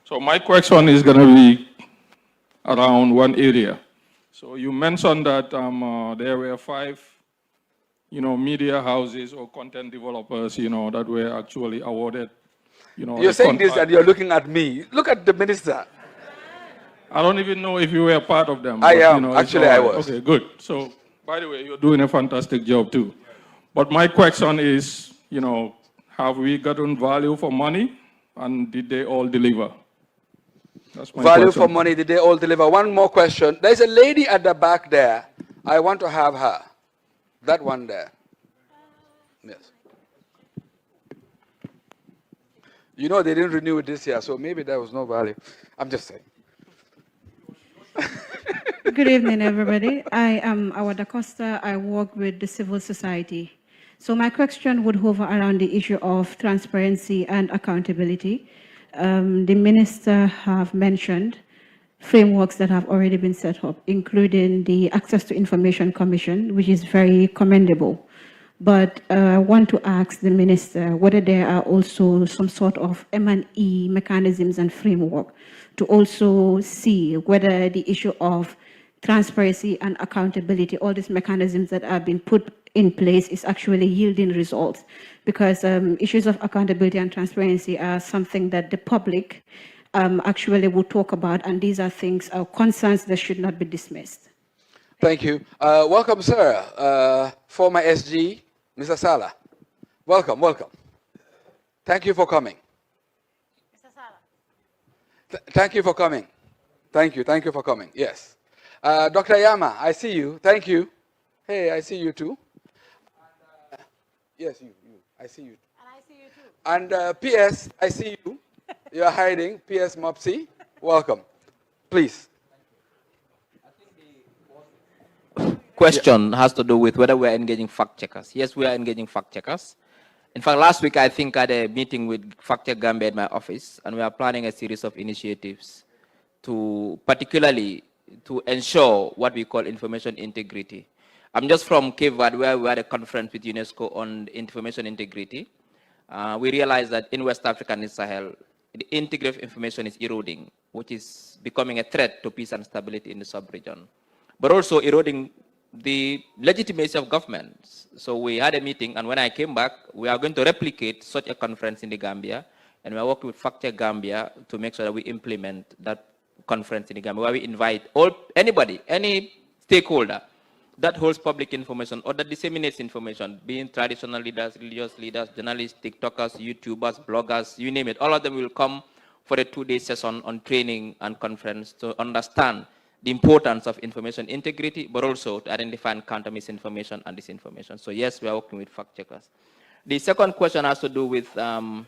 So my question is going to be around one area. So you mentioned that there were 5, media houses or content developers, that were actually awarded, You're saying this and you're looking at me. Look at the minister. I don't even know if you were part of them. I am. Actually, I was. Okay, good. So, by the way, you're doing a fantastic job too. But my question is, have we gotten value for money and did they all deliver? That's my Value question. for money, did they all deliver? One more question. There's a lady at the back there. I want to have her. That one there. Yes. They didn't renew it this year, so maybe there was no value. I'm just saying. Good evening, everybody. I am Awada Costa. I work with the civil society. So my question would hover around the issue of transparency and accountability. The minister have mentioned frameworks that have already been set up, including the Access to Information Commission, which is very commendable. But I want to ask the minister whether there are also some sort of M&E mechanisms and framework to also see whether the issue of transparency and accountability, all these mechanisms that have been put in place is actually yielding results, because issues of accountability and transparency are something that the public actually will talk about, and these are things, concerns that should not be dismissed. Thank you. Welcome, sir. Former SG, Mr. Sala. Welcome, welcome. Thank you for coming. Mr. Sala. Thank you for coming. Thank you for coming. Yes. Dr. Yama, I see you. Thank you. Hey, I see you too. Yes, you. I see you. And I see you too. And PS, I see you. You're hiding. PS Mopsy, welcome. Please. Question has to do with whether we are engaging fact checkers. Yes, we are engaging fact checkers. In fact, last week, I think I had a meeting with Fact Check Gambia at my office, and we are planning a series of initiatives to particularly to ensure what we call information integrity. I'm just from Cape Verde, where we had a conference with UNESCO on information integrity. We realized that in West Africa and in Sahel, the integrity of information is eroding, which is becoming a threat to peace and stability in the sub-region, but also eroding the legitimacy of governments. So we had a meeting, and when I came back, we are going to replicate such a conference in the Gambia, and we are working with Fact Check Gambia to make sure that we implement that conference in the Gambia, where we invite anybody, any stakeholder that holds public information or that disseminates information, being traditional leaders, religious leaders, journalists, TikTokers, YouTubers, bloggers, you name it. All of them will come for a 2-day session on training and conference to understand the importance of information integrity, but also to identify and counter misinformation and disinformation. So yes, we are working with fact checkers. The second question has to do with the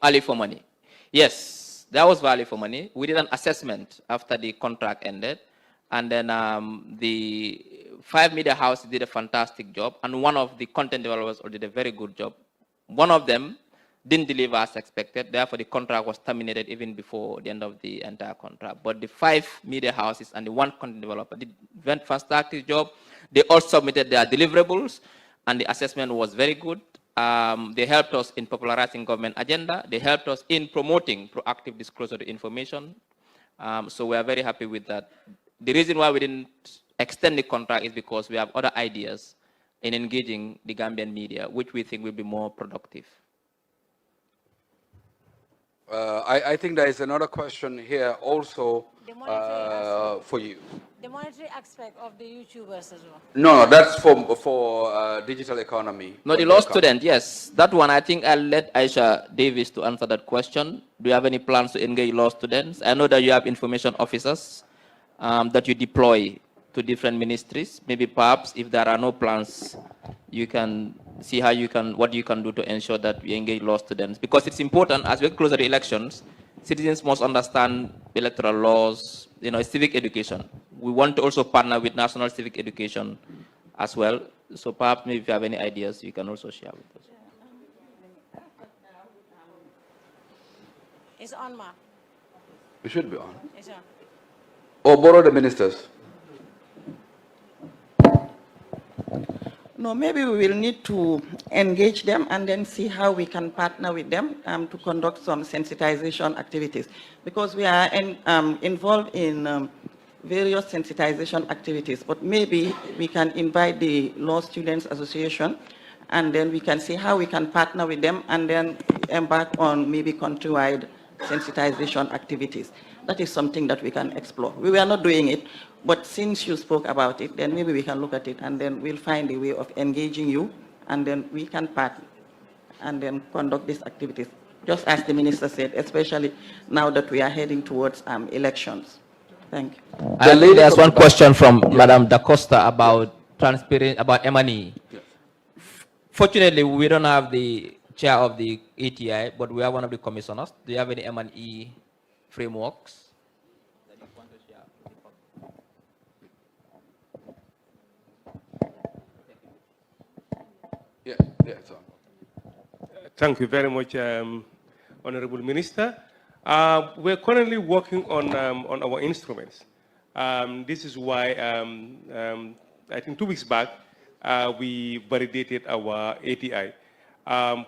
value for money. Yes, there was value for money. We did an assessment after the contract ended, and then the 5 media houses did a fantastic job, and one of the content developers did a very good job. One of them didn't deliver as expected, therefore the contract was terminated even before the end of the entire contract. But the 5 media houses and the 1 content developer did a fantastic job. They all submitted their deliverables, and the assessment was very good. They helped us in popularizing government agenda. They helped us in promoting proactive disclosure of information. So we are very happy with that. The reason why we didn't extend the contract is because we have other ideas in engaging the Gambian media, which we think will be more productive. I think there is another question here also for you. The monetary aspect of the YouTubers as well. No, that's for digital economy. No, the law student, yes. That one, I think I'll let Aisha Davis to answer that question. Do you have any plans to engage law students? I know that you have information officers that you deploy to different ministries. Maybe perhaps if there are no plans, you can see how what you can do to ensure that we engage law students. Because it's important, as we get closer to elections, citizens must understand electoral laws, civic education. We want to also partner with national civic education as well. So perhaps maybe if you have any ideas, you can also share with us. It's on, Ma. It should be on. It's on. Or borrow the ministers. No, maybe we will need to engage them and then see how we can partner with them to conduct some sensitization activities. Because we are involved in various sensitization activities, but maybe we can invite the Law Students Association, and then we can see how we can partner with them and then embark on maybe countrywide sensitization activities. That is something that we can explore. We were not doing it, but since you spoke about it, then maybe we can look at it, and then we'll find a way of engaging you, and then we can partner and then conduct these activities, just as the minister said, especially now that we are heading towards elections. Thank you. There's one question from Madam Da Costa about transparent, about M&E. Yes. Fortunately, we don't have the chair of the ATI, but we are one of the commissioners. Do you have any M&E frameworks? Yeah, so. Thank you very much, Honorable Minister. We're currently working on our instruments. This is why I think 2 weeks back we validated our ATI.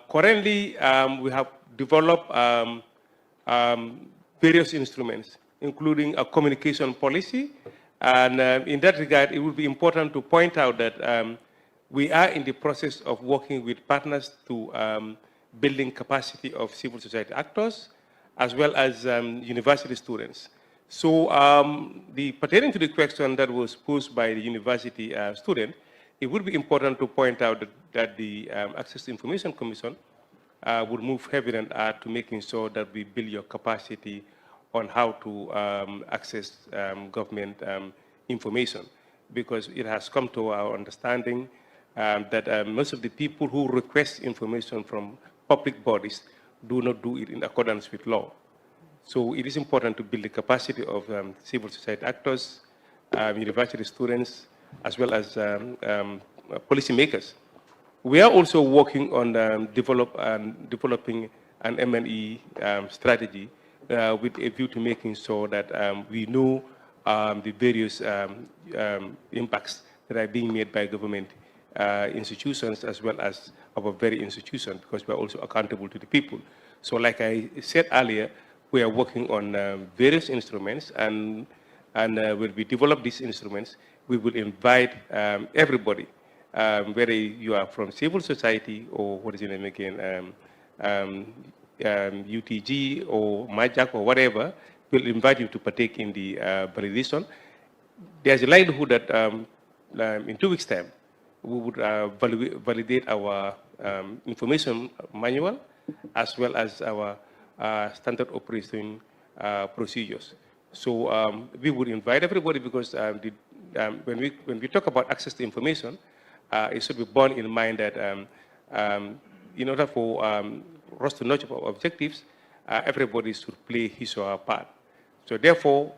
Currently, we have developed various instruments. including a communication policy. And in that regard, it would be important to point out that we are in the process of working with partners to building capacity of civil society actors, as well as university students. So pertaining to the question that was posed by the university student, it would be important to point out that the Access to Information Commission would move heavy and hard to making sure that we build your capacity on how to access government information, because it has come to our understanding that most of the people who request information from public bodies do not do it in accordance with law. So it is important to build the capacity of civil society actors, university students, as well as policymakers. We are also working on developing an M&E strategy with a view to making sure that we know the various impacts that are being made by government institutions as well as our very institution, because we are also accountable to the people. So like I said earlier, we are working on various instruments, and when we develop these instruments, we will invite everybody, whether you are from civil society or what is your name again, UTG or MAJAC or whatever, we'll invite you to partake in the validation. There's a likelihood that in 2 weeks' time, we would validate our information manual as well as our standard operating procedures. So we would invite everybody, because when we talk about access to information, it should be borne in mind that in order for us to notch our objectives, everybody should play his or her part. So therefore,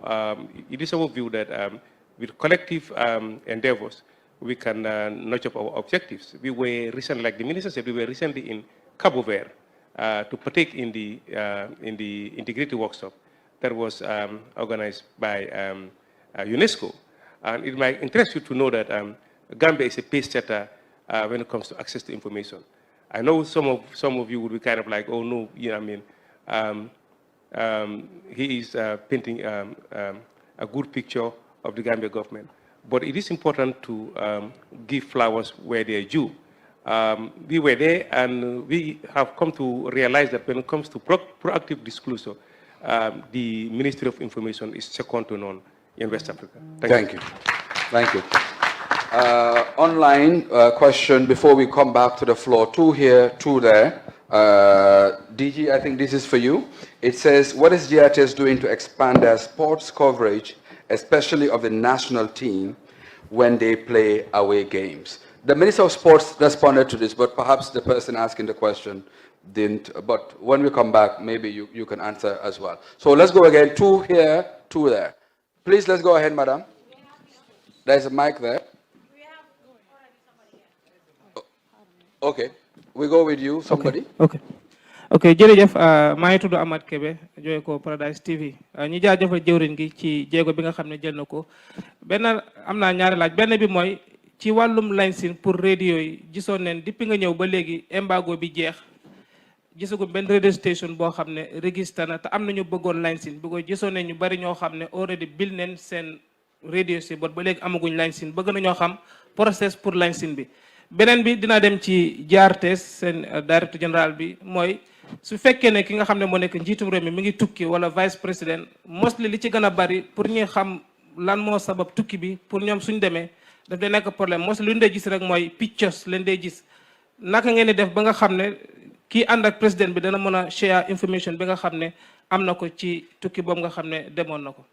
it is our view that with collective endeavors, we can notch up our objectives. We were recently, like the minister said, we were recently in Cabo Verde to partake in the integrity workshop that was organized by UNESCO. And it might interest you to know that Gambia is a pace setter when it comes to access to information. I know some of you would be kind of like, oh no, you know what I mean, he is painting a good picture of the Gambia government. But it is important to give flowers where they are due. We were there, and we have come to realize that when it comes to proactive disclosure, the Ministry of Information is second to none in West Africa. Thank you. Thank you. Online question before we come back to the floor. 2 here, 2 there. DG, I think this is for you. It says, what is GRTS doing to expand their sports coverage, especially of the national team, when they play away games? The Minister of Sports responded to this, but perhaps the person asking the question didn't. But when we come back, maybe you can answer as well. So let's go again. 2 here, 2 there. Please, let's go ahead, madam. There's a mic there. Okay. We go with you, somebody. Okay, jërëjëf maa ngi tudd Amath Kebe jóge ko Paradise TV ñi jaajëfal jëwriñ gi ci jéego bi nga xam ne jël na ko benn am naa ñaari laaj benn bi mooy ci wàllum licence pour radio yi gisoon neen depuis nga ñëw ba léegi embargo bi jeex gisagu benn radio station boo xam ne registré na te am nañu bëggoon licence bi ko gisoon ne ñu bari ñoo xam ne already bil neen seen radio si bot ba léegi amaguñ licence bëgg nañoo xam process pour licence bi beneen bi dinaa dem ci GRTS seen directeur général bi mooy su fekkee ne ki nga xam ne moo nekk njiitum réew mi mi ngi tukki wala vice président mostly li ci gën a bari pour ñuy xam lan moo sabab tukki bi pour ñoom suñ demee daf dee nekk problème mostly lu ñu dee gis rek mooy pictures leen dee gis naka ngeen di def ba nga xam ne kii ànd ak président bi dana mën a share information bi nga xam ne am na ko ci tukki boobu nga xam ne demoon na ko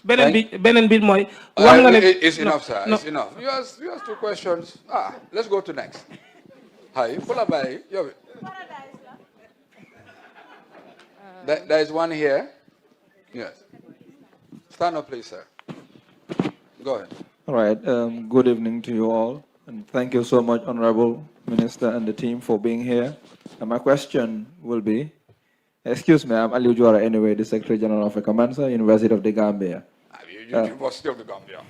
beneen bi mooy wax nga ne it's enough, sir. It's enough. You asked 2 questions. Let's go to next. Hi, there is one here. Yes. Stand up, please, sir. Go ahead. All right. Good evening to you all, and thank you so much, Honorable Minister and the team, for being here. And my question will be, excuse me, I'm Aliu Juara anyway, the Secretary General of Mansa, University of the Gambia. University of the Gambia.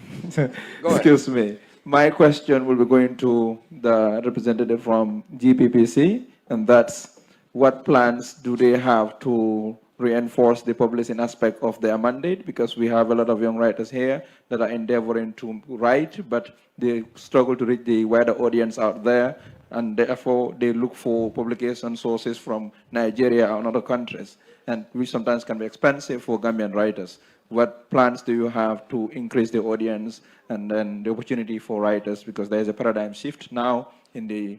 Excuse me. My question will be going to the representative from GPPC, and that's what plans do they have to reinforce the publishing aspect of their mandate, because we have a lot of young writers here that are endeavoring to write, but they struggle to reach the wider audience out there, and therefore they look for publication sources from Nigeria and other countries, and which sometimes can be expensive for Gambian writers. What plans do you have to increase the audience and then the opportunity for writers, because there is a paradigm shift now in the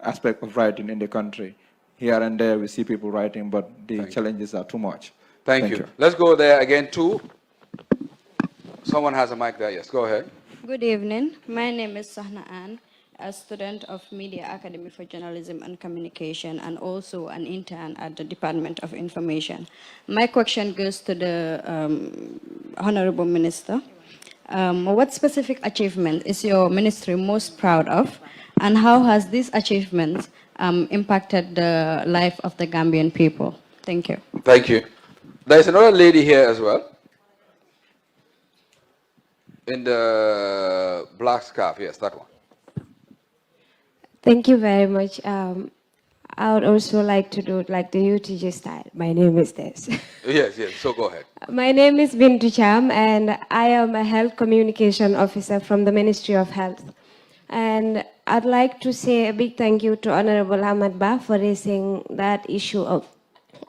aspect of writing in the country. Here and there we see people writing, but the challenges are too much. Thank you. Let's go there again too. Someone has a mic there. Yes, go ahead. Good evening. My name is Sahna Ann, a student of Media Academy for Journalism and Communication, and also an intern at the Department of Information. My question goes to the Honorable Minister. What specific achievement is your ministry most proud of, and how has this achievement impacted the life of the Gambian people? Thank you. Thank you. There's another lady here as well. In the black scarf, yes, that one. Thank you very much. I would also like to do it like the UTG style. My name is Des. Yes, so go ahead. My name is Bintu Cham, and I am a health communication officer from the Ministry of Health. And I'd like to say a big thank you to Honorable Ahmad Ba for raising that issue of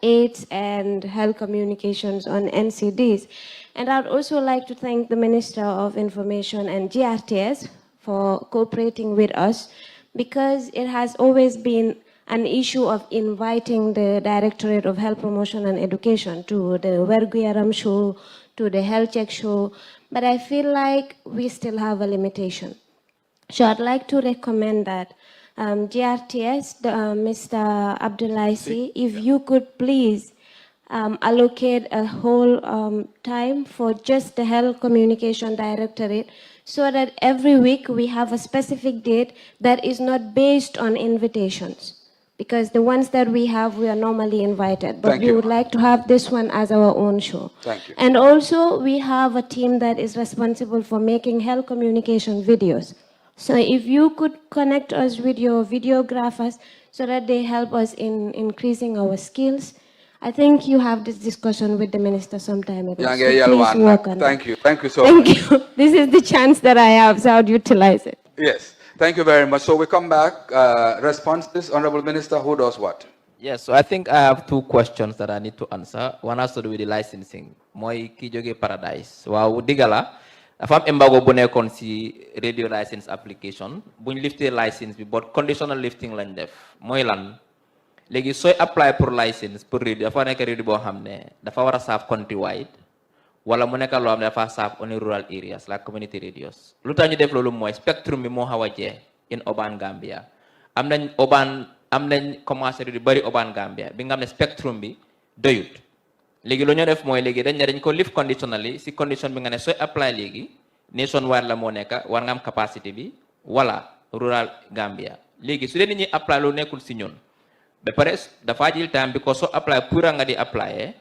AIDS and health communications on NCDs. And I'd also like to thank the Minister of Information and GRTS for cooperating with us, because it has always been an issue of inviting the Directorate of Health Promotion and Education to the Werguyaram show, to the Health Check show, but I feel like we still have a limitation. So I'd like to recommend that GRTS, Mr. Abdullahi, if you could please allocate a whole time for just the Health Communication Directorate, so that every week we have a specific date that is not based on invitations. Because the ones that we have, we are normally invited. But we would like to have this one as our own show. Thank you. And also, we have a team that is responsible for making health communication videos. So if you could connect us with your videographers so that they help us in increasing our skills. I think you have this discussion with the minister some time ago. So please work on Thank that. you. Thank you so much. Thank you. This is the chance that I have, so I'd utilize it. Yes. Thank you very much. So we come back. Responses, Honorable Minister, who does what? Yes, so I think I have two questions that I need to answer. One has to do with the licensing. Moi ki joge Paradise. Wow, digala. Afam embargo bu nekon si radio license application. Buñ lifté license bi, but conditional lifting lañ def. Moy lan? Légui soy apply pour license pour radio, dafa nek radio bo xamné dafa wara serve countrywide. Wala mu nekk loo xam ne dafa serve only rural areas like community radios. Lu tax ñu def loolu mooy spectrum bi moo xaw a jeex in urban Gambia. Am nañ commencé di bari urban Gambia bi nga xam ne spectrum bi doyut. Léegi lu ñu def mooy léegi dañ ko lift conditionally si condition bi nga ne sooy apply léegi nationwide la moo nekk war nga am capacité bi wala rural Gambia. Léegi su dee nit ñi apply lu nekkul si ñun ba pare dafa jël time bi ko soo apply pour nga di apply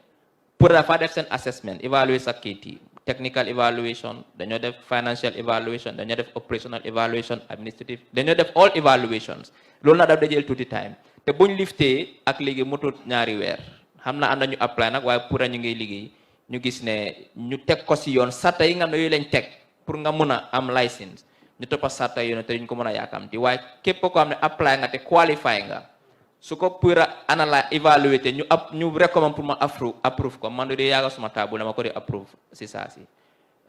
pour dafa def seen assessment évaluer sa kayit technical evaluation dañoo def financial evaluation dañoo def operational evaluation administrative dañoo def all evaluations loolu na daf da jël tuuti time te buñ liftee ak léegi motut ñaari weer xam na am na ñu apply nag waaye pour ñu ngi liggéey ñu gis ne ñu teg ko si yoon sarta yi nga xam ne yooyu lañ teg pour nga mun a am license ñu toppa sarta yoon te duñ ko mën a yaakamti waaye képp koo xam ne apply nga te qualify nga su ko pour analyse évaluer te ñu recommend pour ma approve ko man de yaaga suma table dama ko di approve si saa si.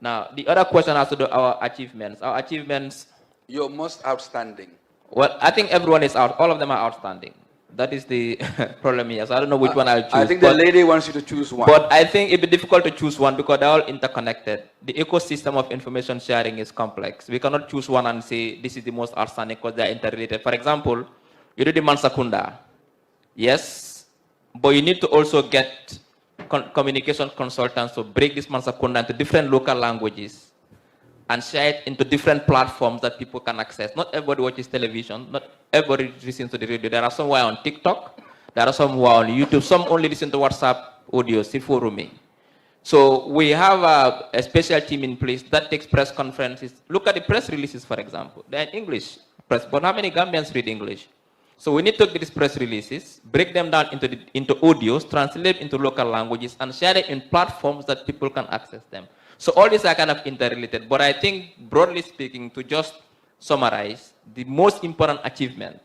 Now the other question has to do our achievements. Your most outstanding. Well, I think everyone is out. All of them are outstanding. That is the problem here. So I don't know which one I'll choose. I think the lady wants you to choose one. But I think it'd be difficult to choose one because they're all interconnected. The ecosystem of information sharing is complex. We cannot choose one and say this is the most outstanding because they're interrelated. For example, you do the Mansa Kunda. Yes, but you need to also get communication consultants to break this Mansa Kunda into different local languages and share it into different platforms that people can access. Not everybody watches television, not everybody listens to the radio. There are some who are on TikTok, there are some who are on YouTube, some only listen to WhatsApp audio, Siforumi. So we have a special team in place that takes press conferences. Look at the press releases, for example. They're in English press, but how many Gambians read English? So we need to get these press releases, break them down into audios, translate into local languages, and share it in platforms that people can access them. So all these are kind of interrelated, but I think broadly speaking, to just summarize, the most important achievement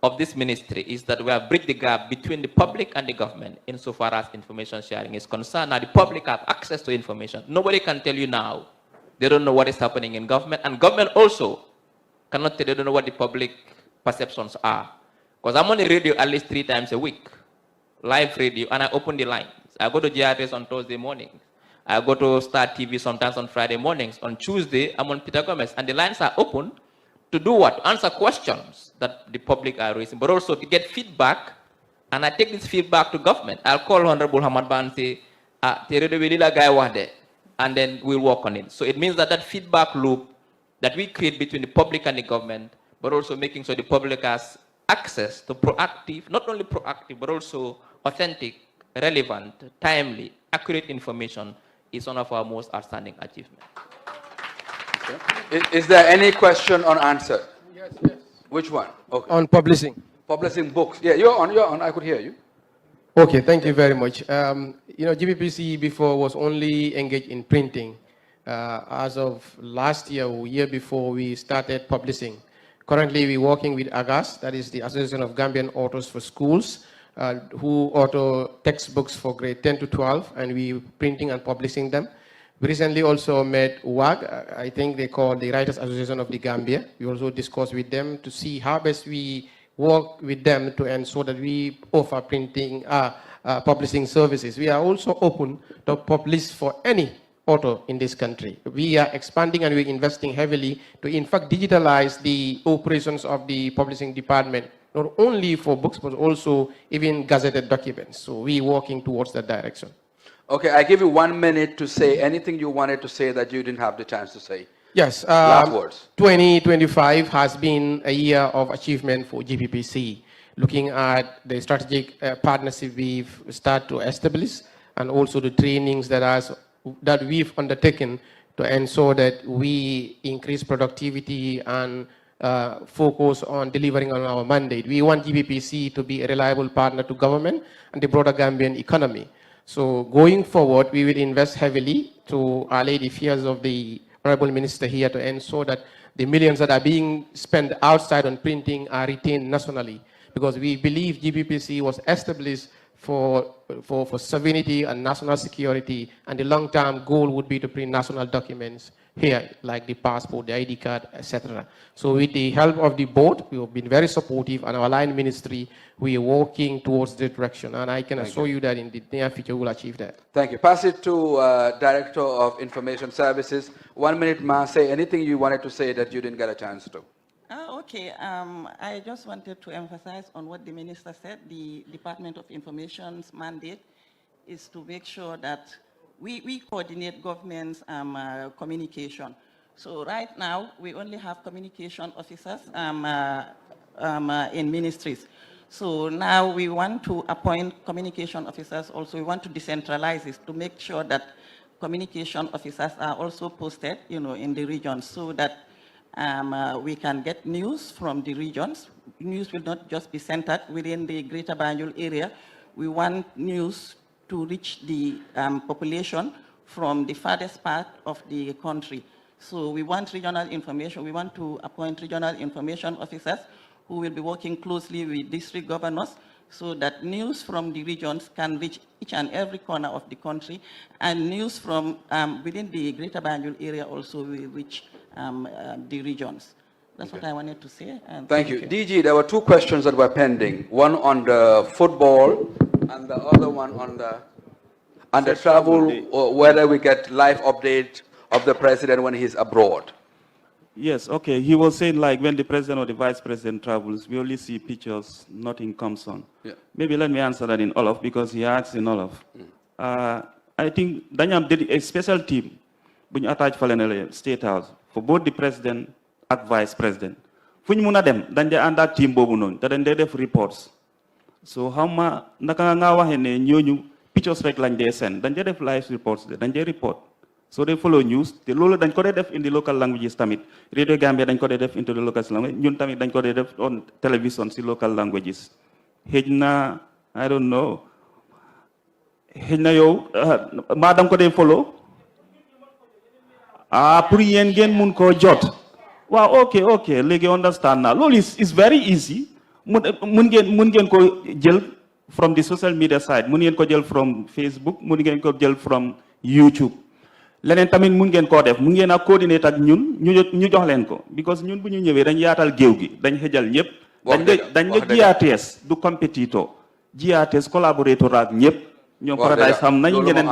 of this ministry is that we have bridged the gap between the public and the government insofar as information sharing is concerned. Now the public have access to information. Nobody can tell you now. They don't know what is happening in government, and government also cannot tell you, they don't know what the public perceptions are. Because I'm on the radio at least 3 times a week, live radio, and I open the lines. I go to GRS on Thursday mornings. I go to Star TV sometimes on Friday mornings. On Tuesday, I'm on Peter Gomez, and the lines are open to do what? To answer questions that the public are raising, but also to get feedback, and I take this feedback to government. I'll call Honorable Hamad Ban and say, and then we'll work on it. So it means that that feedback loop that we create between the public and the government, but also making sure the public has access to proactive, not only proactive, but also authentic, relevant, timely, accurate information is one of our most outstanding achievements. Okay. Is there any question or answer? Yes. Which one? Okay. On publishing. Publishing books. Yeah, you're on. I could hear you. Okay, thank you very much. GBPC before was only engaged in printing. As of last year or year before, we started publishing. Currently, we're working with AGAS, that is the Association of Gambian Authors for Schools, who author textbooks for grade 10 to 12, and we're printing and publishing them. We recently also met WAG, I think they call the Writers Association of the Gambia. We also discussed with them to see how best we work with them to ensure that we offer printing, publishing services. We are also open to publish for any author in this country. We are expanding and we're investing heavily to in fact digitalize the operations of the publishing department, not only for books, but also even gazetted documents. So we're working towards that direction. Okay, I give you 1 minute to say anything you wanted to say that you didn't have the chance to say. Yes, last words. 2025 has been a year of achievement for GPPC, looking at the strategic partnership we've started to establish and also the trainings that we've undertaken to ensure that we increase productivity and focus on delivering on our mandate. We want GBPC to be a reliable partner to government and the broader Gambian economy. So going forward, we will invest heavily to allay the fears of the Honorable Minister here to ensure that the millions that are being spent outside on printing are retained nationally, because we believe GBPC was established for sovereignty and national security, and the long-term goal would be to print national documents here, like the passport, the ID card, etc. So with the help of the board, we have been very supportive, and our line ministry, we are working towards the direction, and I can assure you that in the near future we'll achieve that. Thank you. Pass it to Director of Information Services. 1 minute, Ma, say anything you wanted to say that you didn't get a chance to. Okay, I just wanted to emphasize on what the minister said. The Department of Information's mandate is to make sure that we coordinate government's communication. So right now, we only have communication officers in ministries. So now we want to appoint communication officers also. We want to decentralize this to make sure that communication officers are also posted, in the regions, so that we can get news from the regions. News will not just be centered within the Greater Banjul area. We want news to reach the population from the farthest part of the country. So we want regional information. We want to appoint regional information officers who will be working closely with district governors so that news from the regions can reach each and every corner of the country, and news from within the Greater Banjul area also will reach the regions. That's what I wanted to say. And thank you. DG, there were 2 questions that were pending. One on the football and the other one on the travel, or whether we get live update of the president when he's abroad. Yes, okay. He was saying like when the president or the vice president travels, we only see pictures, nothing comes on. Yeah. Maybe let me answer that in Olaf, because he asked in Olaf. I think Danyam did a special team when you attach for State House for both the president and vice president. When you them, then they and that team bobunon, then they have reports. So how ma nakanga hene new pictures like they send, then they have live reports, then they report. So they follow news. The loolu dañ ko def in the local languages tamit. Radio Gambia dañ ko def into the local language. Ñun tamit dañ ko def on television si local languages. Hejna, I don't know. Hejna yow ma dang ko follow. Pour yeen ngeen mun ko jot. Wow, okay. Legi understand now. Loolu is very easy. Mun ngeen ko jël from the social media side. Mun ngeen ko jël from Facebook. Mun ngeen ko jël from YouTube. Leneen tamit mun ngeen koo def mun ngeen a coordinate ak ñun ñu jox leen ko because ñun bu ñu ñëwee dañ yaatal géew gi dañ xëjal ñëpp dañ ne GRTS du compétiteur GRTS collaborateur ak ñëpp ñoom Paradise xam nañ ñeneen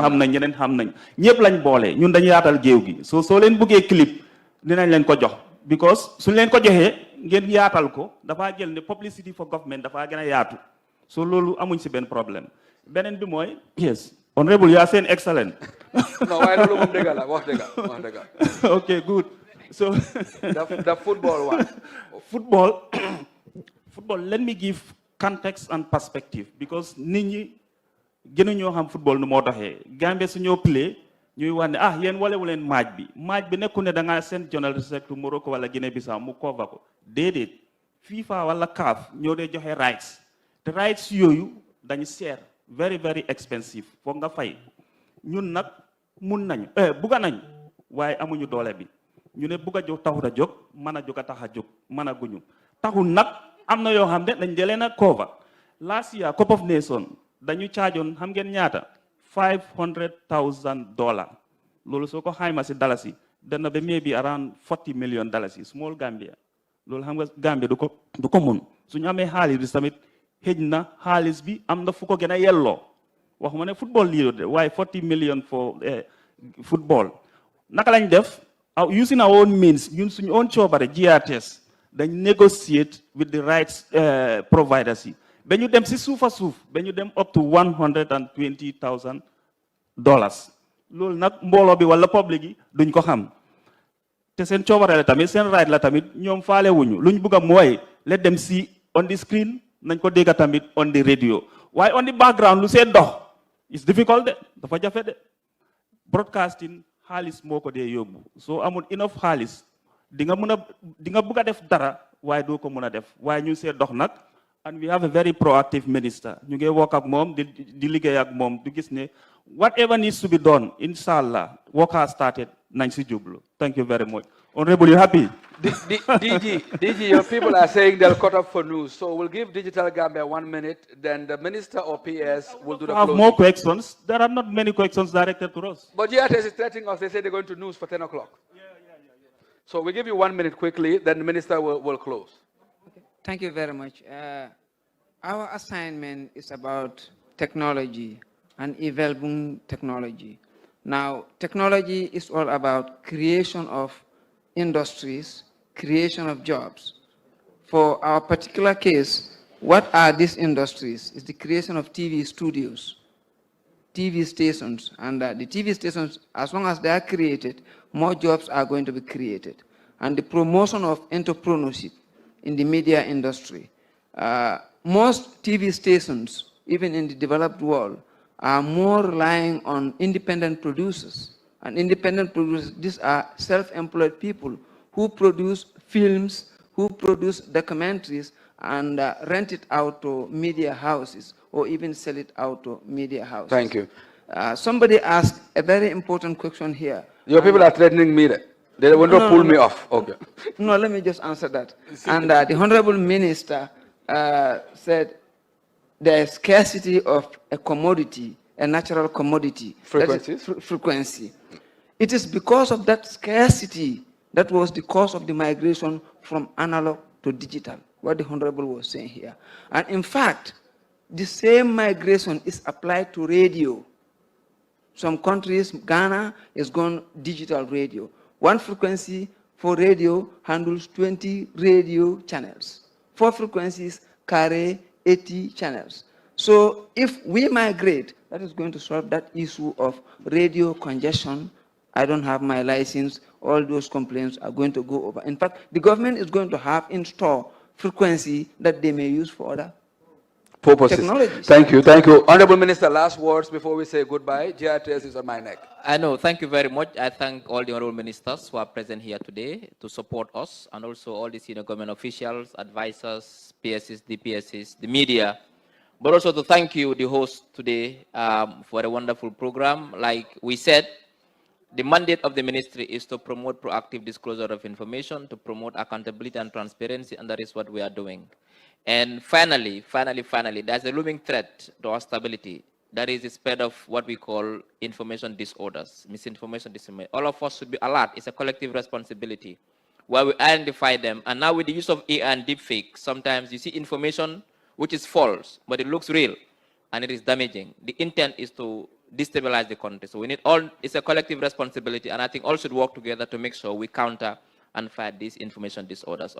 xam nañ ñëpp lañ boole ñun dañ yaatal géew gi soo leen bëggee clip dinañ leen ko jox because suñ leen ko joxee ngeen yaatal ko dafaa jël ne publicity for government dafaa gën a yaatu so loolu amuñ si benn problème beneen bi mooy yes Honorable, you are saying excellent. No, I don't know what they got. Okay, good. So the football one. Football, let me give context and perspective because nit ñi gënu ñoo xam football nu moo doxee Gambia su ñoo play ñuy wax ne yéen walewu leen match bi nekku ne da ngaa seen journalist rek to Morocco wala Guinée Bissau mu cover ko déedéet FIFA wala CAF ñoo dee joxe rights te rights yooyu dañu seer very expensive foog nga fay ñun nag mun nañu bugga nañ waaye amuñu doole bi ñu ne bugg a jóg taxut a jóg mën a jóg a tax a jóg mën a guñu taxul nag am na yoo xam ne dañ jëlee na cover last year Cup of Nations dañu caajoon xam ngeen ñaata $500,000 loolu soo ko xayma si dalasi dana ba maybe around $40 million small Gambia loolu xam nga Gambia du ko mun suñu amee xaalis bi tamit xëj na xaalis bi am na fu ko gën a yelloo waxuma ne football lii de waaye 40 million for football naka lañ def using our own means ñun suñu own coobare GRTS dañ negotiate with the rights providers yi ba ñu dem si suufa suuf ba ñu dem up to $120,000 loolu nag mbooloo bi wala public yi duñ ko xam te seen coobare la tamit seen right la tamit ñoom faale wuñu luñ bëgg a mooy let them see on the screen nañ ko dégg tamit on the radio waaye on the background lu see dox it's difficult de dafa jafe de broadcasting xaalis moo ko dee yóbbu soo amul enough xaalis di nga bëgg a def dara waaye doo ko mën a def waaye ñu see dox nag and we have a very proactive minister ñu ngi work ak moom di liggéey ak moom du gis ne whatever needs to be done inshallah work has started nañ si jublu thank you very much. Honorable, you happy? DG, your people are saying they'll cut off for news, so we'll give Digital Gambia 1 minute, then the minister or PS will do the closing. Have more questions. There are not many questions directed to us. But GRTS is threatening us. They say they're going to news for 10 o'clock. Yeah. So we'll give you 1 minute quickly, then the minister will close. Okay. Thank you very much. Our assignment is about technology and evolving technology. Now, technology is all about creation of industries, creation of jobs. For our particular case, what are these industries? It's the creation of TV studios, TV stations, and the TV stations, as long as they are created, more jobs are going to be created. And the promotion of entrepreneurship in the media industry. Most TV stations, even in the developed world, are more relying on independent producers. And independent producers, these are self-employed people who produce films, who produce documentaries, and rent it out to media houses, or even sell it out to media houses. Thank you. Somebody asked a very important question here. Your people are threatening me. They will not pull me off. Okay. No, let me just answer that. And the Honorable Minister said there is scarcity of a commodity, a natural commodity. Frequency. It is because of that scarcity that was the cause of the migration from analog to digital, what the Honorable was saying here. And in fact, the same migration is applied to radio. Some countries, Ghana is gone digital radio. One frequency for radio handles 20 radio channels. 4 frequencies carry 80 channels. So if we migrate, that is going to solve that issue of radio congestion. I don't have my license. All those complaints are going to go over. In fact, the government is going to have in store frequency that they may use for other purposes. technologies. Thank you, thank you. Honorable Minister, last words before we say goodbye. GRTS is on my neck. I know, thank you very much. I thank all the honorable ministers who are present here today to support us, and also all the senior government officials, advisors, PSs, DPSs, the media, but also to thank you, the host today, for a wonderful program. Like we said, the mandate of the ministry is to promote proactive disclosure of information, to promote accountability and transparency, and that is what we are doing. And finally, there's a looming threat to our stability. That is the spread of what we call information disorders, misinformation, disinformation. All of us should be alert. It's a collective responsibility where we identify them. And now with the use of AI and deepfake, sometimes you see information which is false, but it looks real, and it is damaging. The intent is to destabilize the country. So we need all, it's a collective responsibility, and I think all should work together to make sure we counter and fight these information disorders.